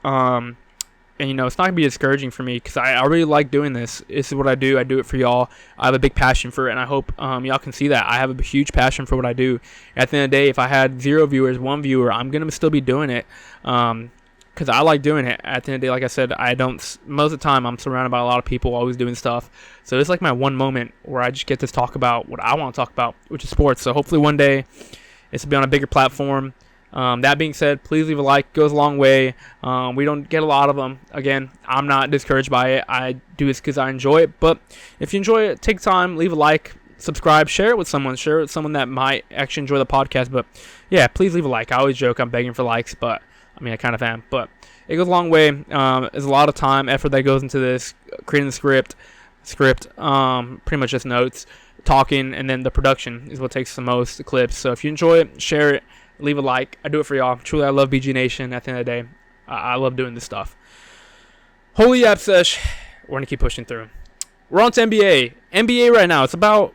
And it's not gonna be discouraging for me because I really like doing this. This is what I do. I do it for y'all. I have a big passion for it, and I hope y'all can see that. I have a huge passion for what I do. At the end of the day, if I had 0 viewers, 1 viewer, I'm gonna still be doing it because I like doing it. At the end of the day, like I said, most of the time I'm surrounded by a lot of people always doing stuff. So it's like my one moment where I just get to talk about what I want to talk about, which is sports. So hopefully one day this will be on a bigger platform. That being said, please leave a like. It goes a long way. We don't get a lot of them. Again, I'm not discouraged by it. I do this because I enjoy it. But if you enjoy it, take time, leave a like, subscribe, share it with someone. Share it with someone that might actually enjoy the podcast. But yeah, please leave a like. I always joke I'm begging for likes, but I mean, I kind of am. But it goes a long way. There's a lot of time, effort that goes into this, creating the script, pretty much just notes, talking, and then the production is what takes the most, the clips. So if you enjoy it, share it. Leave a like. I do it for y'all. Truly, I love BG Nation. At the end of the day, I love doing this stuff. Holy App Sesh. We're going to keep pushing through. We're on to NBA. NBA right now. It's a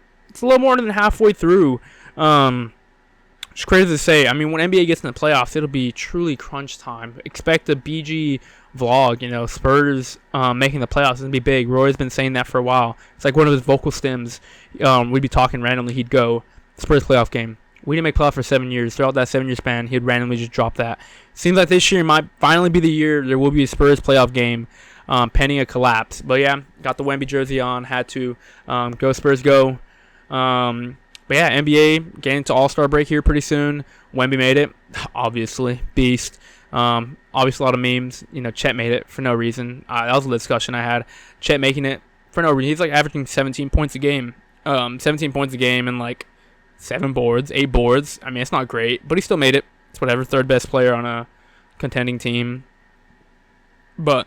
little more than halfway through. It's crazy to say. I mean, when NBA gets in the playoffs, it'll be truly crunch time. Expect a BG vlog. Spurs making the playoffs is going to be big. Roy's been saying that for a while. It's like one of his vocal stems. We'd be talking randomly. He'd go, Spurs playoff game. We didn't make playoffs for 7 years. Throughout that 7-year span, he'd randomly just drop that. Seems like this year might finally be the year there will be a Spurs playoff game, pending a collapse. But yeah, got the Wemby jersey on. Had to go Spurs go. But yeah, NBA getting to All-Star break here pretty soon. Wemby made it, obviously, beast. Obviously a lot of memes. Chet made it for no reason. That was a discussion I had. Chet making it for no reason. He's like averaging 17 points a game. 17 points a game and like 8 boards. I mean, it's not great, but he still made it. It's whatever, third best player on a contending team. But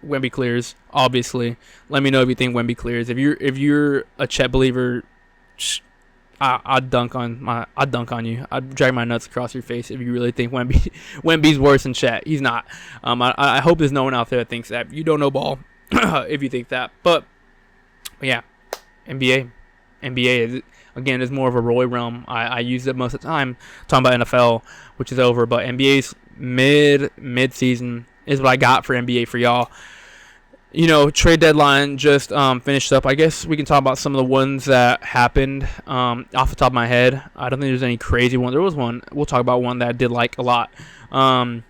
Wemby clears, obviously. Let me know if you think Wemby clears. If you're a Chet believer, I'd dunk on you. I'd drag my nuts across your face if you really think Wemby's worse than Chet. He's not. I hope there's no one out there that thinks that. You don't know ball if you think that. But yeah, NBA is, again, is more of a Roy realm. I use it most of the time talking about NFL, which is over. But NBA's mid season is what I got for NBA for y'all. Trade deadline just finished up. I guess we can talk about some of the ones that happened off the top of my head. I don't think there's any crazy one. There was one. We'll talk about one that I did like a lot. But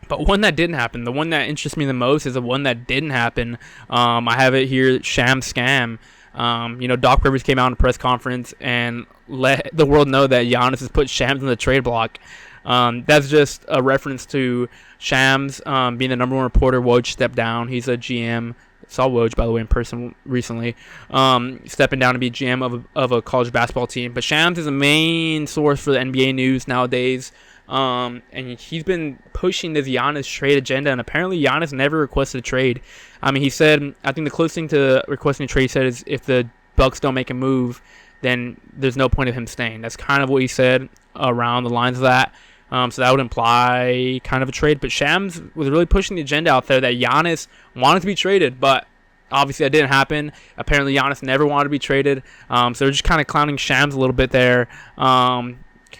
one that didn't happen, the one that interests me the most is the one that didn't happen. I have it here, Shams Scam. Doc Rivers came out in a press conference and let the world know that Giannis has put Shams in the trade block. That's just a reference to Shams being the number one reporter. Woj stepped down. He's a GM. Saw Woj, by the way, in person recently. Stepping down to be GM of a college basketball team. But Shams is a main source for the NBA news nowadays. And he's been pushing this Giannis trade agenda. And apparently Giannis never requested a trade. I mean, he said, I think the closest thing to requesting a trade, he said, is if the Bucks don't make a move, then there's no point of him staying. That's kind of what he said around the lines of that. So that would imply kind of a trade. But Shams was really pushing the agenda out there that Giannis wanted to be traded, but obviously that didn't happen. Apparently Giannis never wanted to be traded. So they're just kind of clowning Shams a little bit there, kind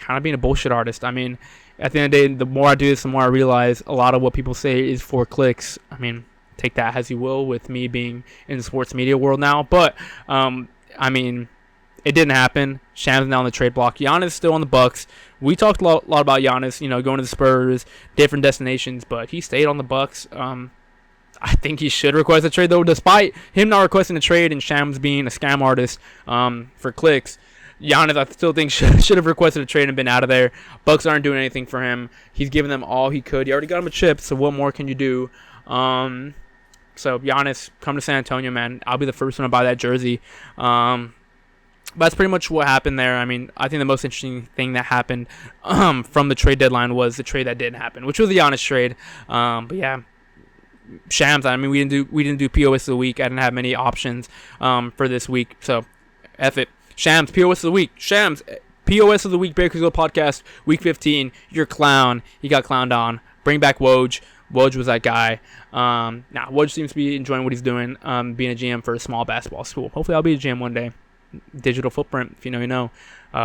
of being a bullshit artist. I mean, at the end of the day, the more I do this, the more I realize a lot of what people say is for clicks. I mean, take that as you will with me being in the sports media world now. But, I mean, it didn't happen. Shams is now on the trade block. Giannis is still on the Bucks. We talked a lot about Giannis, going to the Spurs, different destinations, but he stayed on the Bucks. I think he should request a trade, though, despite him not requesting a trade and Shams being a scam artist for clicks. Giannis, I still think, should have requested a trade and been out of there. Bucks aren't doing anything for him. He's given them all he could. He already got him a chip, so what more can you do? So, Giannis, come to San Antonio, man. I'll be the first one to buy that jersey. But that's pretty much what happened there. I mean, I think the most interesting thing that happened from the trade deadline was the trade that didn't happen, which was the Giannis trade. But yeah, Shams. I mean, we didn't do POS of the week. I didn't have many options for this week, so F it. Shams, POS of the week. Shams, POS of the week. Bakersfield Podcast, week 15. You're a clown. He got clowned on. Bring back Woj. Woj was that guy. Woj seems to be enjoying what he's doing, being a GM for a small basketball school. Hopefully, I'll be a GM one day. Digital footprint, if you know, you know.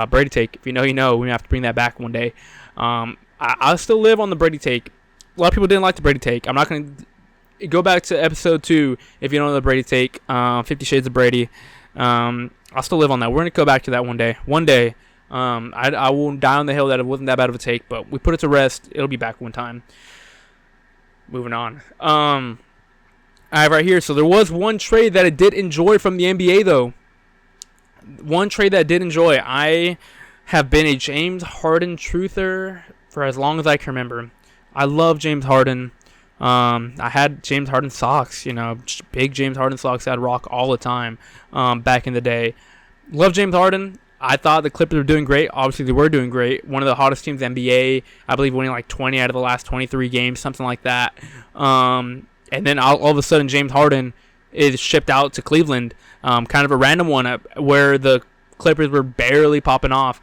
Brady take, if you know, you know. We have to bring that back one day. I'll still live on the Brady take. A lot of people didn't like the Brady take. I'm not going to go back to episode 2 if you don't know the Brady take. 50 Shades of Brady. I'll still live on that. We're going to go back to that one day. One day. I will die on the hill that it wasn't that bad of a take, but we put it to rest. It'll be back one time. Moving on. I have right here. So there was one trade that I did enjoy from the NBA, though. One trade that I did enjoy. I have been a James Harden truther for as long as I can remember. I love James Harden. I had James Harden socks, big James Harden socks I'd rock all the time back in the day. Love James Harden. I thought the Clippers were doing great. Obviously, they were doing great. One of the hottest teams in the NBA. I believe winning like 20 out of the last 23 games, something like that. And then all of a sudden, James Harden is shipped out to Cleveland. Kind of a random one where the Clippers were barely popping off.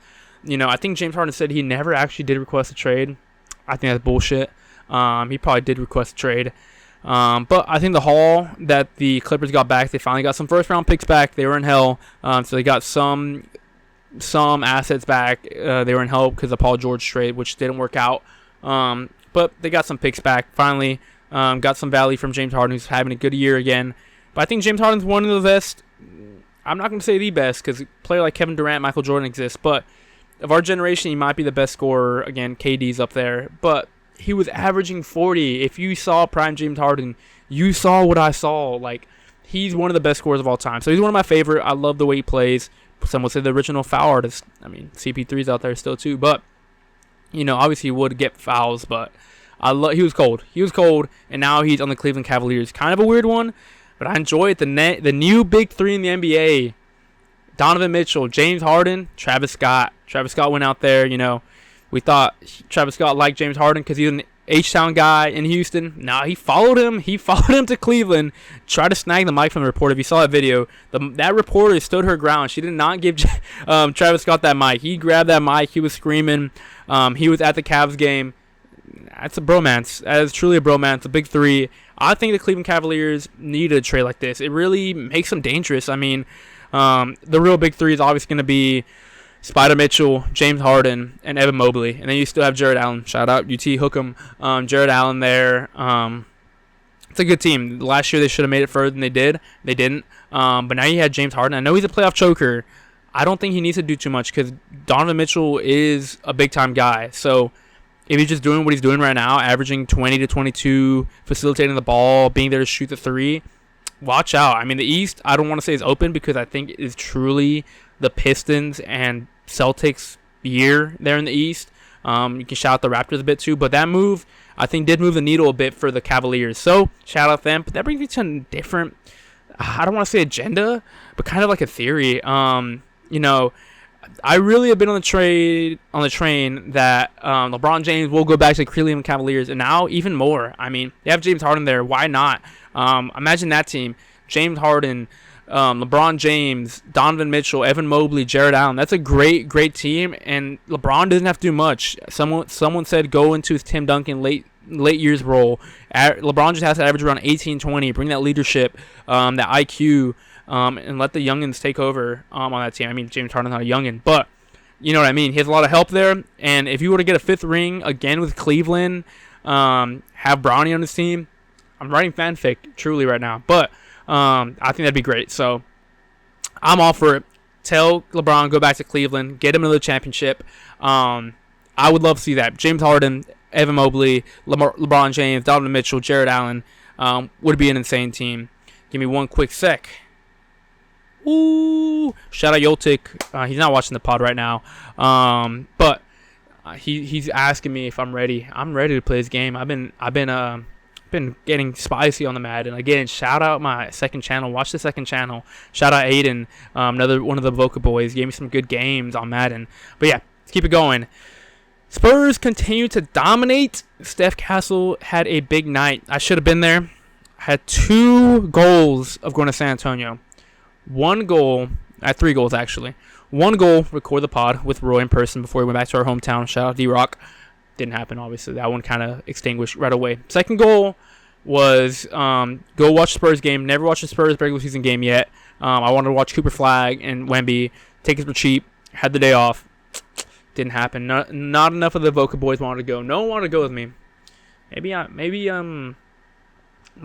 I think James Harden said he never actually did request a trade. I think that's bullshit. He probably did request a trade. But I think the haul that the Clippers got back, they finally got some first-round picks back. They were in hell. So they got some assets back. They were in hell because of Paul George trade, which didn't work out. But they got some picks back. Finally, got some value from James Harden, who's having a good year again. But I think James Harden's one of the best. I'm not going to say the best because a player like Kevin Durant, Michael Jordan exists. But of our generation, he might be the best scorer. Again, KD's up there. But he was averaging 40. If you saw prime James Harden, you saw what I saw. Like, he's one of the best scorers of all time. So he's one of my favorite. I love the way he plays. Some would say the original foul artist. I mean, CP3's out there still too. But, obviously he would get fouls. But he was cold. He was cold. And now he's on the Cleveland Cavaliers. Kind of a weird one. But I enjoy it. The new big three in the NBA. Donovan Mitchell, James Harden, Travis Scott. Travis Scott went out there, We thought Travis Scott liked James Harden because he's H-Town guy in Houston. Nah, he followed him. He followed him to Cleveland, tried to snag the mic from the reporter. If you saw that video, that reporter stood her ground. She did not give Travis Scott that mic. He grabbed that mic. He was screaming. He was at the Cavs game. That's a bromance. That is truly a bromance. A big three. I think the Cleveland Cavaliers need a trade like this. It really makes them dangerous. I mean, the real big three is obviously going to be Spider Mitchell, James Harden, and Evan Mobley. And then you still have Jared Allen. Shout out UT Hook'em. Jared Allen there. It's a good team. Last year they should have made it further than they did. They didn't. But now you had James Harden. I know he's a playoff choker. I don't think he needs to do too much because Donovan Mitchell is a big-time guy. So if he's just doing what he's doing right now, averaging 20 to 22, facilitating the ball, being there to shoot the three, watch out. I mean, the East, I don't want to say is open because I think it is truly the Pistons and Celtics year there in the East. You can shout out the Raptors a bit too, but that move I think did move the needle a bit for the Cavaliers. So shout out them. But that brings me to a different, I don't want to say agenda, but kind of like a theory. I really have been on the train that LeBron James will go back to the Cleveland Cavaliers, and now even more. I mean, they have James Harden there. Why not? Imagine that team: James Harden, LeBron James, Donovan Mitchell, Evan Mobley, Jared Allen. That's a great team, and LeBron doesn't have to do much. Someone said go into his Tim Duncan late years role. LeBron just has to average around 18-20, bring that leadership, that IQ. And let the youngins take over on that team. I mean, James Harden's not a youngin, but you know what I mean. He has a lot of help there. And if you were to get a fifth ring again with Cleveland, have Bronny on his team, I'm writing fanfic truly right now. But I think that'd be great. So I'm all for it. Tell LeBron, go back to Cleveland, get him another championship. I would love to see that. James Harden, Evan Mobley, LeBron James, Donovan Mitchell, Jared Allen would be an insane team. Give me one quick sec. Ooh, shout out Yoltik. He's not watching the pod right now, but he's asking me if I'm ready. I'm ready to play this game. I've been getting spicy on the Madden. Again, shout out my second channel. Watch the second channel. Shout out Aiden, another one of the Voca boys. Gave me some good games on Madden. But yeah, let's keep it going. Spurs continue to dominate. Steph Castle had a big night. I should have been there. Had 2 goals of going to San Antonio. 1 goal, I had 3 goals actually. 1 goal, record the pod with Roy in person before we went back to our hometown. Shout out D-Rock. Didn't happen, obviously. That one kind of extinguished right away. Second goal was go watch the Spurs game. Never watched the Spurs regular season game yet. I wanted to watch Cooper Flag and Wemby. Tickets were cheap. Had the day off. Didn't happen. Not enough of the Voca boys wanted to go. No one wanted to go with me. Maybe a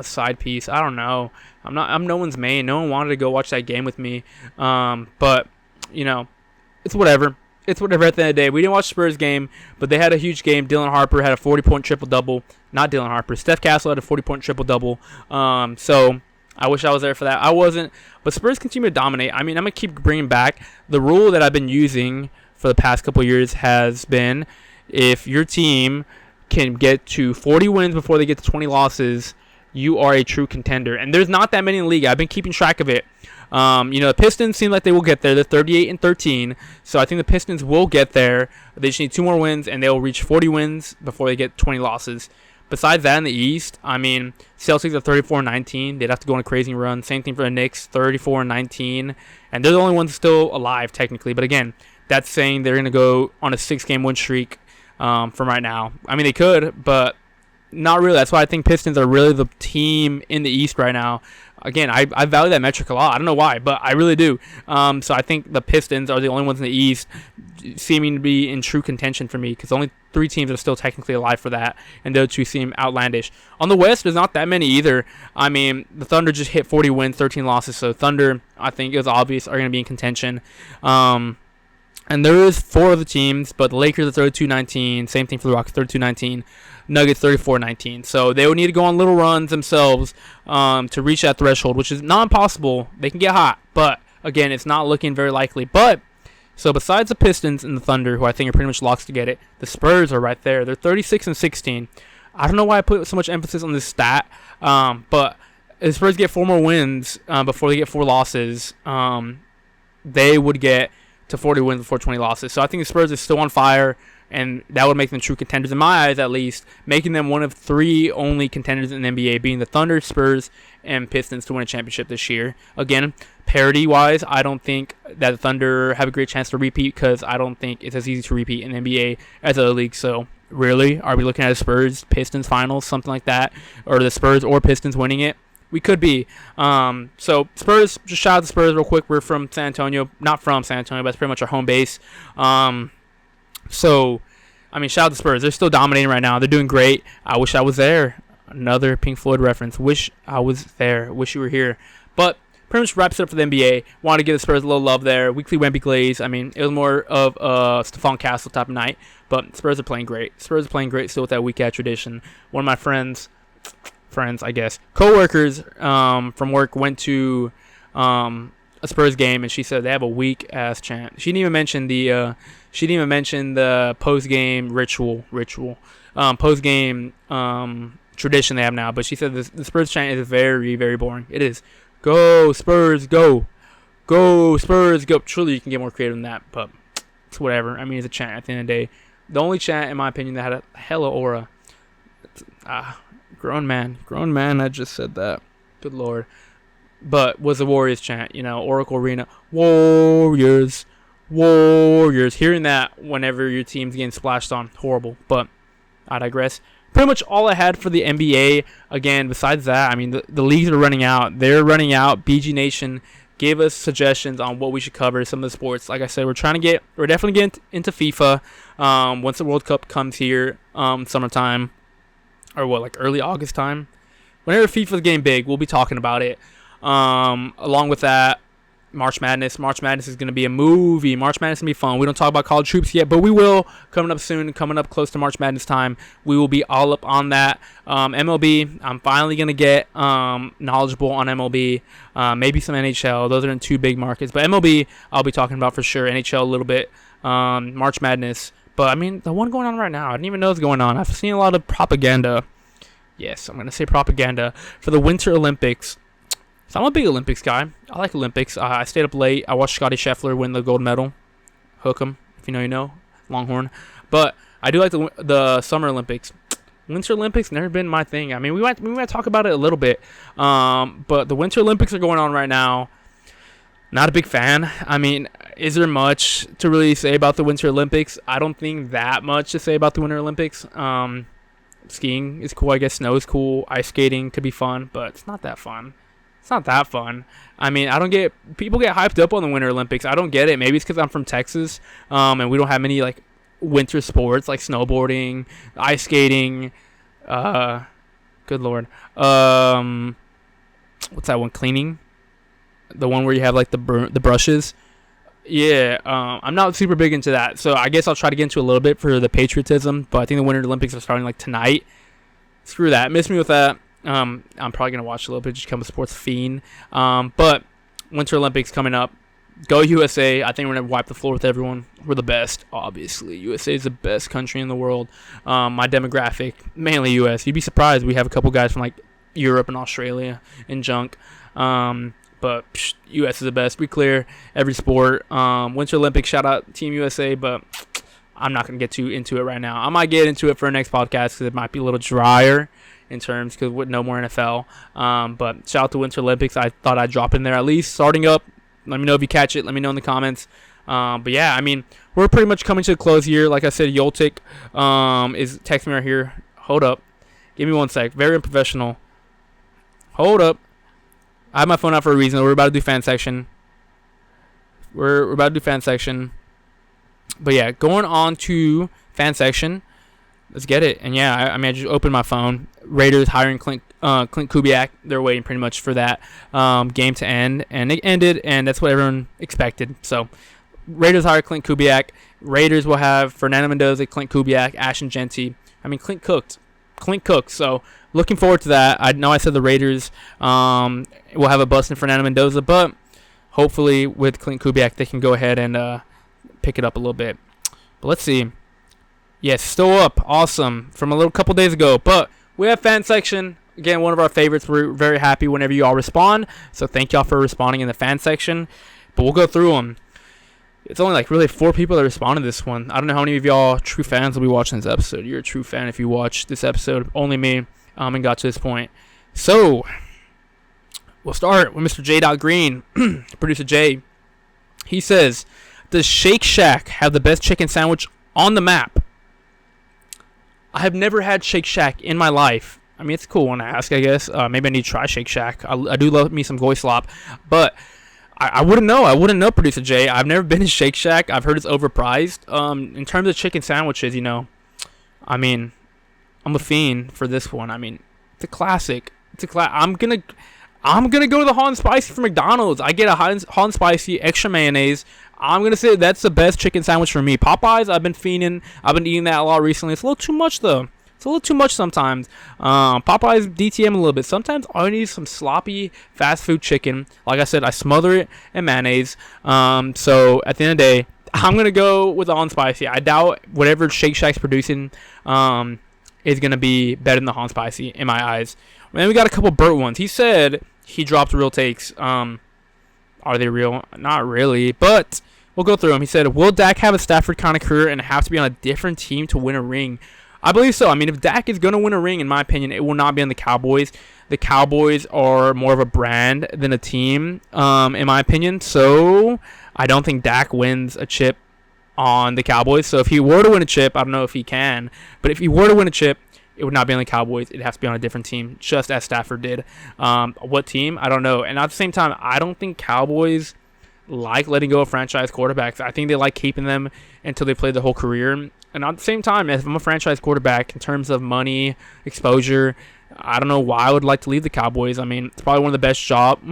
side piece. I don't know. I'm no one's main. No one wanted to go watch that game with me. But it's whatever. It's whatever at the end of the day. We didn't watch the Spurs game, but they had a huge game. Dylan Harper had a 40-point triple-double. Not Dylan Harper. Steph Castle had a 40-point triple-double. So I wish I was there for that. I wasn't. But Spurs continue to dominate. I mean, I'm going to keep bringing back. The rule that I've been using for the past couple of years has been if your team can get to 40 wins before they get to 20 losses, you are a true contender. And there's not that many in the league. I've been keeping track of it. The Pistons seem like they will get there. They're 38-13. So I think the Pistons will get there. They just need 2 more wins, and they will reach 40 wins before they get 20 losses. Besides that, in the East, I mean, Celtics are 34-19. They'd have to go on a crazy run. Same thing for the Knicks, 34-19. And they're the only ones still alive, technically. But again, that's saying they're going to go on a 6-game win streak from right now. I mean, they could, but not really. That's why I think Pistons are really the team in the East right now. Again, I value that metric a lot. I don't know why, but I really do. So I think the Pistons are the only ones in the East seeming to be in true contention for me because only 3 teams are still technically alive for that, and those 2 seem outlandish. On the West, there's not that many either. I mean, the Thunder just hit 40 wins, 13 losses, so Thunder, I think it was obvious, are going to be in contention. And there is 4 of the teams, but the Lakers are 32-19. Same thing for the Rockets, 32-19. Nuggets 34-19. So they would need to go on little runs themselves to reach that threshold, which is not impossible. They can get hot, but again, it's not looking very likely. But so besides the Pistons and the Thunder, who I think are pretty much locks to get it, the Spurs are right there. They're 36-16. I don't know why I put so much emphasis on this stat, but if the Spurs get 4 more wins before they get 4 losses, they would get to 40 wins before 20 losses. So I think the Spurs are still on fire, and that would make them true contenders in my eyes, at least, making them one of 3 only contenders in the NBA, being the Thunder, Spurs, and Pistons to win a championship this year. Again, parity-wise, I don't think that the Thunder have a great chance to repeat, because I don't think it's as easy to repeat in the NBA as other leagues. So, really, are we looking at a Spurs-Pistons finals, something like that, or the Spurs or Pistons winning it? We could be. So Spurs, just shout out to Spurs real quick. We're from San Antonio. Not from San Antonio, but it's pretty much our home base. So, I mean, shout out to Spurs. They're still dominating right now. They're doing great. I wish I was there. Another Pink Floyd reference. Wish I was there. Wish you were here. But pretty much wraps it up for the NBA. Want to give the Spurs a little love there. Weekly Wemby Glaze. I mean, it was more of a Stephon Castle type of night. But Spurs are playing great. Spurs are playing great still with that week at tradition. One of my friends, I guess, co-workers from work went to a Spurs game, and she said they have a weak ass chant. She didn't even mention the post game ritual, post game tradition they have now. But she said the Spurs chant is very, very boring. It is, go Spurs, go Spurs, go. Truly, you can get more creative than that, but it's whatever. I mean, it's a chant at the end of the day. The only chant, in my opinion, that had a hella aura. Grown man, I just said that. Good Lord. But was the Warriors chant, Oracle Arena. Warriors. Hearing that whenever your team's getting splashed on, horrible. But I digress. Pretty much all I had for the NBA. Again, besides that, I mean, the leagues are running out. They're running out. BG Nation gave us suggestions on what we should cover, some of the sports. Like I said, we're definitely getting into FIFA once the World Cup comes here, summertime. Or like early August time. Whenever FIFA's getting big, we'll be talking about it. Along with that, March Madness. March Madness is going to be a movie. March Madness is going to be fun. We don't talk about college hoops yet, but we will. Coming up soon, coming up close to March Madness time, we will be all up on that. MLB, I'm finally going to get knowledgeable on MLB. Maybe some NHL. Those are in 2 big markets. But MLB, I'll be talking about for sure. NHL a little bit. March Madness. But, I mean, the one going on right now, I didn't even know it was going on. I've seen a lot of propaganda. Yes, I'm going to say propaganda for the Winter Olympics. So I'm a big Olympics guy. I like Olympics. I stayed up late. I watched Scotty Scheffler win the gold medal. Hook 'em. If you know, you know. Longhorn. But I do like the Summer Olympics. Winter Olympics, never been my thing. I mean, we might talk about it a little bit. But the Winter Olympics are going on right now. Not a big fan. I mean, is there much to really say about the Winter Olympics? I don't think that much to say about the Winter Olympics. Skiing is cool, I guess. Snow is cool. Ice skating could be fun, but it's not that fun. I mean, people get hyped up on the Winter Olympics. I don't get it. Maybe it's because I'm from Texas, and we don't have many like winter sports like snowboarding, ice skating. Good Lord. What's that one? Cleaning. The one where you have like the brushes. Yeah, I'm not super big into that, so I guess I'll try to get into a little bit for the patriotism. But I think the Winter Olympics are starting like tonight. Screw that, miss me with that. I'm probably gonna watch a little bit, just become a sports fiend. But Winter Olympics coming up. Go USA! I think we're gonna wipe the floor with everyone. We're the best, obviously. USA is the best country in the world. My demographic, mainly US. You'd be surprised. We have a couple guys from like Europe and Australia and junk. But U.S. is the best. We clear every sport. Winter Olympics, shout out Team USA, but I'm not going to get too into it right now. I might get into it for our next podcast because it might be a little drier in terms because with no more NFL. But shout out to Winter Olympics. I thought I'd drop in there at least. Starting up, let me know if you catch it. Let me know in the comments. But yeah, I mean, we're pretty much coming to the close here. Like I said, Yoltik is texting me right here. Hold up. Give me 1 sec. Very unprofessional. Hold up. I have my phone out for a reason. We're about to do fan section. We're about to do fan section. But yeah, going on to fan section. Let's get it. And yeah, I just opened my phone. Raiders hiring Clint Kubiak. They're waiting pretty much for that game to end. And it ended, and that's what everyone expected. So Raiders hire Clint Kubiak. Raiders will have Fernando Mendoza, Clint Kubiak, Ashton Genty. I mean, Clint cooked. So looking forward to that. I know I said the Raiders will have a bust in Fernando Mendoza, but hopefully with Clint Kubiak they can go ahead and pick it up a little bit. But let's see. Yes, still up. Awesome. From a couple days ago. But we have fan section. Again, one of our favorites. We're very happy whenever you all respond. So thank y'all for responding in the fan section. But we'll go through them. It's only like really 4 people that responded to this one. I don't know how many of y'all true fans will be watching this episode. You're a true fan if you watch this episode. Only me, and got to this point. So, we'll start with Mr. J. Green, producer Jay. He says, does Shake Shack have the best chicken sandwich on the map? I have never had Shake Shack in my life. I mean, it's a cool one to ask, I guess. Maybe I need to try Shake Shack. I do love me some goy slop, but I wouldn't know. I wouldn't know, producer Jay. I've never been to Shake Shack. I've heard it's overpriced. In terms of chicken sandwiches, I mean, I'm a fiend for this one. I mean, it's a classic. I'm gonna go to the hot and spicy from McDonald's. I get a hot and spicy, extra mayonnaise. I'm gonna say that's the best chicken sandwich for me. Popeyes, I've been fiending. I've been eating that a lot recently. It's a little too much though. It's a little too much sometimes. Popeyes DTM a little bit. Sometimes I need some sloppy fast food chicken. Like I said, I smother it in mayonnaise. So at the end of the day, I'm gonna go with the hot and spicy. I doubt whatever Shake Shack's producing is gonna be better than the hot and spicy in my eyes. And then we got a couple Burt ones. He said he dropped real takes. Are they real? Not really, but we'll go through them. He said, will Dak have a Stafford kind of career and have to be on a different team to win a ring? I believe so. I mean, if Dak is going to win a ring, in my opinion, it will not be on the Cowboys. The Cowboys are more of a brand than a team, in my opinion. So I don't think Dak wins a chip on the Cowboys. So if he were to win a chip, I don't know if he can, but if he were to win a chip, it would not be on the Cowboys. It has to be on a different team, just as Stafford did. What team? I don't know. And at the same time, I don't think Cowboys like letting go of franchise quarterbacks. I think they like keeping them until they play the whole career. And at the same time, if I'm a franchise quarterback, in terms of money, exposure, I don't know why I would like to leave the Cowboys. I mean, it's probably one of the best jobs.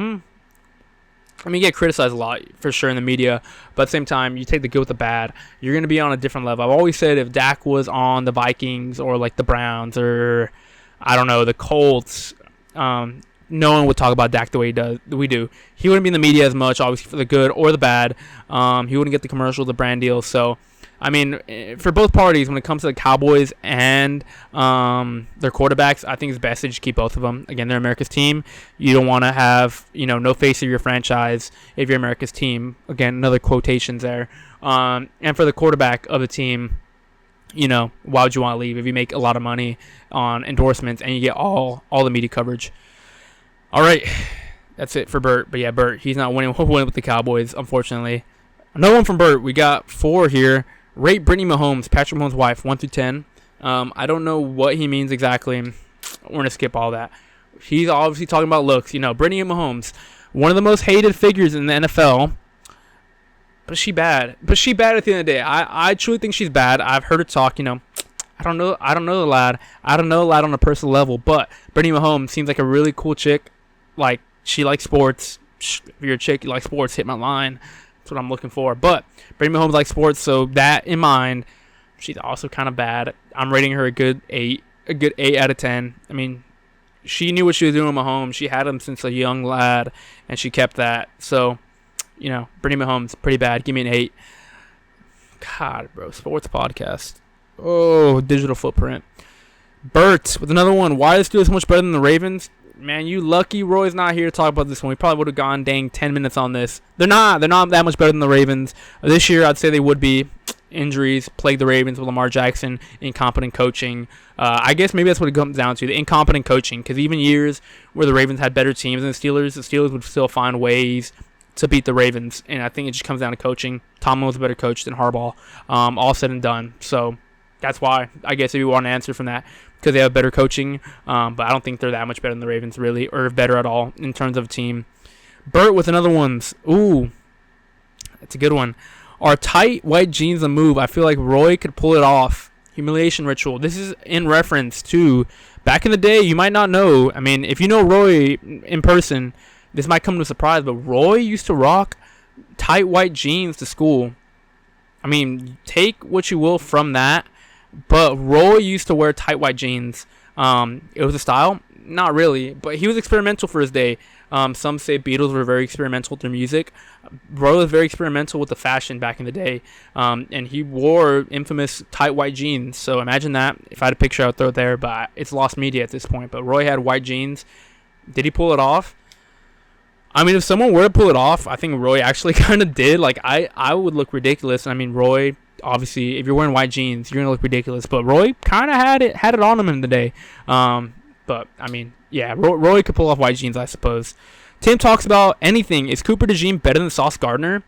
I mean, you get criticized a lot, for sure, in the media. But at the same time, you take the good with the bad. You're going to be on a different level. I've always said if Dak was on the Vikings or, like, the Browns or, I don't know, the Colts, no one would talk about Dak the way we do. He wouldn't be in the media as much, obviously, for the good or the bad. He wouldn't get the commercial, the brand deal. So, I mean, for both parties, when it comes to the Cowboys and their quarterbacks, I think it's best to just keep both of them. Again, they're America's team. You don't want to have, no face of your franchise if you're America's team. Again, another quotations there. And for the quarterback of the team, why would you want to leave if you make a lot of money on endorsements and you get all the media coverage? All right, that's it for Burt. But yeah, Burt, he's not winning with the Cowboys, unfortunately. Another one from Burt. We got 4 here. Rate Brittany Mahomes, Patrick Mahomes' wife, 1 through 10. I don't know what he means exactly. We're going to skip all that. He's obviously talking about looks. Brittany Mahomes, one of the most hated figures in the NFL. But she bad. At the end of the day. I truly think she's bad. I've heard her talk, I don't know the lad. I don't know the lad on a personal level. But Brittany Mahomes seems like a really cool chick. Like, she likes sports. If you're a chick, you like sports, hit my line. That's what I'm looking for. But Brittany Mahomes likes sports, so that in mind, she's also kind of bad. I'm rating her a good 8 out of 10. I mean, she knew what she was doing with Mahomes. She had him since a young lad, and she kept that. So, Brittany Mahomes, pretty bad. Give me an 8. God, bro, sports podcast. Oh, digital footprint. Bert with another one. Why is Steelers so much better than the Ravens? Man, you lucky Roy's not here to talk about this one. We probably would have gone 10 minutes on this. They're not that much better than the Ravens. This year, I'd say they would be. Injuries plagued the Ravens with Lamar Jackson, incompetent coaching. I guess maybe that's what it comes down to, the incompetent coaching. Because even years where the Ravens had better teams than the Steelers would still find ways to beat the Ravens. And I think it just comes down to coaching. Tomlin was a better coach than Harbaugh, all said and done. So that's why, I guess, if you want an answer from that, because they have better coaching. But I don't think they're that much better than the Ravens, really, or better at all in terms of team. Burt with another ones. Ooh, that's a good one. Are tight white jeans a move? I feel like Roy could pull it off. Humiliation ritual. This is in reference to back in the day. You might not know. I mean, if you know Roy in person, this might come to a surprise, but Roy used to rock tight white jeans to school. I mean, take what you will from that, but Roy used to wear tight white jeans. It was a style? Not really, but he was experimental for his day. Some say Beatles were very experimental with their music. Roy was very experimental with the fashion back in the day, and he wore infamous tight white jeans. So imagine that. If I had a picture, I would throw it there, but it's lost media at this point. But Roy had white jeans. Did he pull it off? I mean, if someone were to pull it off, I think Roy actually kind of did. Like, I would look ridiculous. I mean, Roy, obviously, if you're wearing white jeans, you're gonna look ridiculous. But Roy kind of had it on him in the day. But I mean, yeah, Roy could pull off white jeans, I suppose. Tim talks about anything. Is Cooper DeJean better than Sauce Gardner?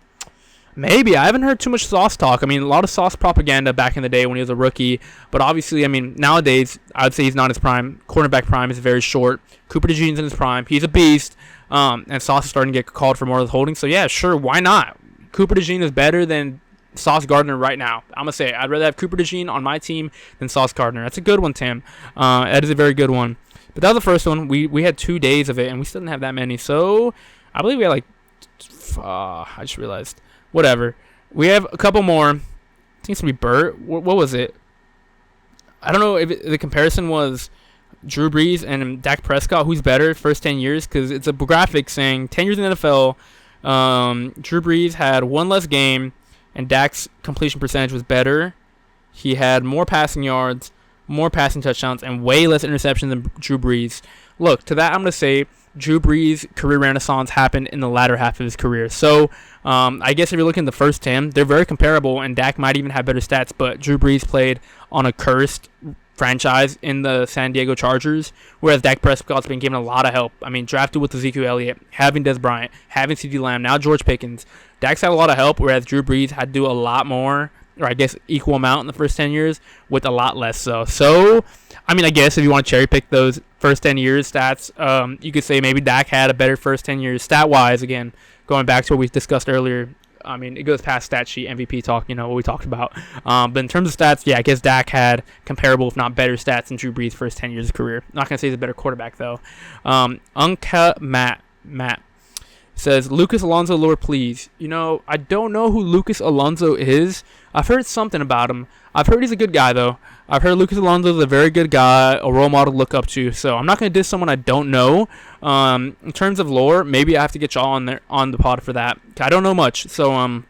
Maybe. I haven't heard too much Sauce talk. I mean, a lot of Sauce propaganda back in the day when he was a rookie. But obviously, I mean, nowadays, I would say he's not his prime. Cornerback prime is very short. Cooper DeJean's in his prime. He's a beast. And Sauce is starting to get called for more of the holding. So, yeah, sure, why not? Cooper DeJean is better than Sauce Gardner right now. I'm going to say I'd rather have Cooper DeJean on my team than Sauce Gardner. That's a good one, Tim. That is a very good one. But that was the first one. We had 2 days of it, and we still didn't have that many. So, I believe we had like... I just realized... Whatever. We have a couple more. I think it's going to be Burt. What was it? I don't know if the comparison was Drew Brees and Dak Prescott. Who's better first 10 years? Because it's a graphic saying 10 years in the NFL. Drew Brees had 1 less game, and Dak's completion percentage was better. He had more passing yards, more passing touchdowns, and way less interceptions than Drew Brees. Look, to that I'm going to say Drew Brees' career renaissance happened in the latter half of his career. So, I guess if you're looking at the first 10, they're very comparable, and Dak might even have better stats, but Drew Brees played on a cursed franchise in the San Diego Chargers, whereas Dak Prescott's been given a lot of help. I mean, drafted with Ezekiel Elliott, having Des Bryant, having CeeDee Lamb, now George Pickens. Dak's had a lot of help, whereas Drew Brees had to do a lot more, or I guess equal amount in the first 10 years, with a lot less so. I mean, I guess if you want to cherry pick those first 10 years stats, you could say maybe Dak had a better first 10 years stat-wise. Again, going back to what we discussed earlier, I mean, it goes past stat sheet, MVP talk, what we talked about. But in terms of stats, yeah, I guess Dak had comparable, if not better, stats than Drew Brees' first 10 years of career. Not going to say he's a better quarterback, though. Uncut Matt says, Lucas Alonso lore, please. I don't know who Lucas Alonso is. I've heard something about him. I've heard he's a good guy, though. I've heard Lucas Alonso is a very good guy, a role model to look up to. So I'm not going to diss someone I don't know. In terms of lore, maybe I have to get y'all on the pod for that. I don't know much. So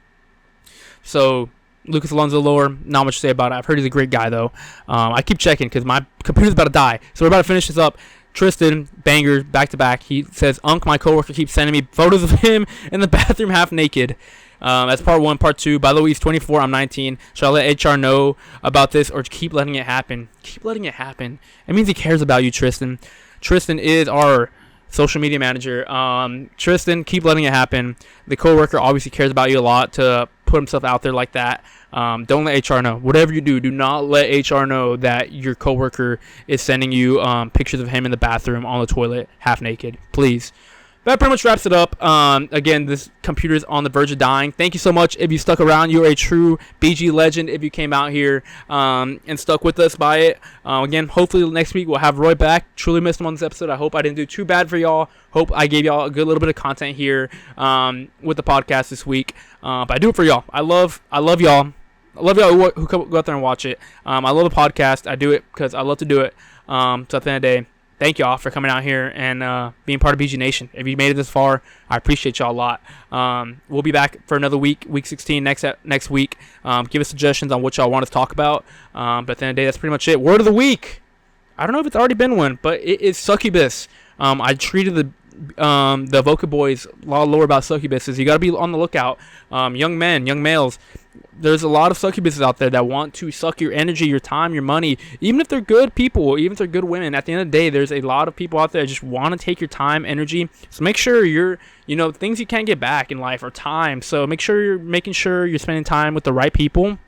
Lucas Alonso lore, not much to say about it. I've heard he's a great guy, though. I keep checking because my computer's about to die. So we're about to finish this up. Tristan, banger, back-to-back. He says, my coworker keeps sending me photos of him in the bathroom half naked. That's part 1. Part 2, by the way, he's 24, I'm 19. Should I let HR know about this or keep letting it happen? Keep letting it happen. It means he cares about you, Tristan. Tristan is our social media manager. Tristan, keep letting it happen. The coworker obviously cares about you a lot to put himself out there like that. Don't let HR know. Whatever you do not let HR know that your coworker is sending you pictures of him in the bathroom on the toilet half naked. Please. That pretty much wraps it up. Again, this computer is on the verge of dying. Thank you so much. If you stuck around, you're a true BG legend if you came out here and stuck with us by it. Again, hopefully next week we'll have Roy back. Truly missed him on this episode. I hope I didn't do too bad for y'all. Hope I gave y'all a good little bit of content here with the podcast this week. But I do it for y'all. I love y'all. I love y'all who go out there and watch it. I love the podcast. I do it because I love to do it. So at the end of the day, thank y'all for coming out here and being part of BG Nation. If you made it this far, I appreciate y'all a lot. We'll be back for another week 16 next week. Give us suggestions on what y'all want us to talk about. But at the end of the day, that's pretty much it. Word of the week. I don't know if it's already been one, but it is succubus. I treated the Voca Boys a lot lower about succubuses. You got to be on the lookout. Young men, young males. There's a lot of succubuses out there that want to suck your energy, your time, your money. Even if they're good people, even if they're good women, at the end of the day, there's a lot of people out there that just want to take your time, energy. So make sure you're, things you can't get back in life are time. So make sure you're spending time with the right people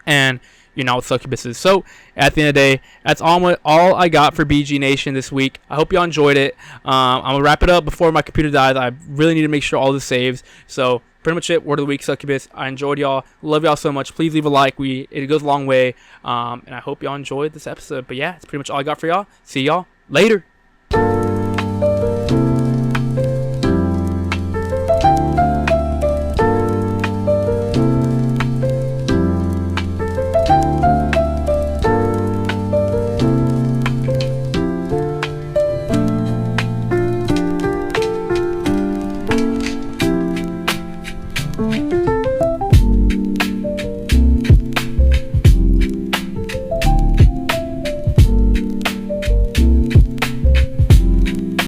and you're not with succubuses. So at the end of the day, that's all I got for BG Nation this week. I hope y'all enjoyed it. I'm going to wrap it up before my computer dies. I really need to make sure all this saves. So pretty much it. Word of the week, succubus. I enjoyed y'all. Love y'all so much. Please leave a like. It goes a long way. And I hope y'all enjoyed this episode. But yeah, it's pretty much all I got for y'all. See y'all later.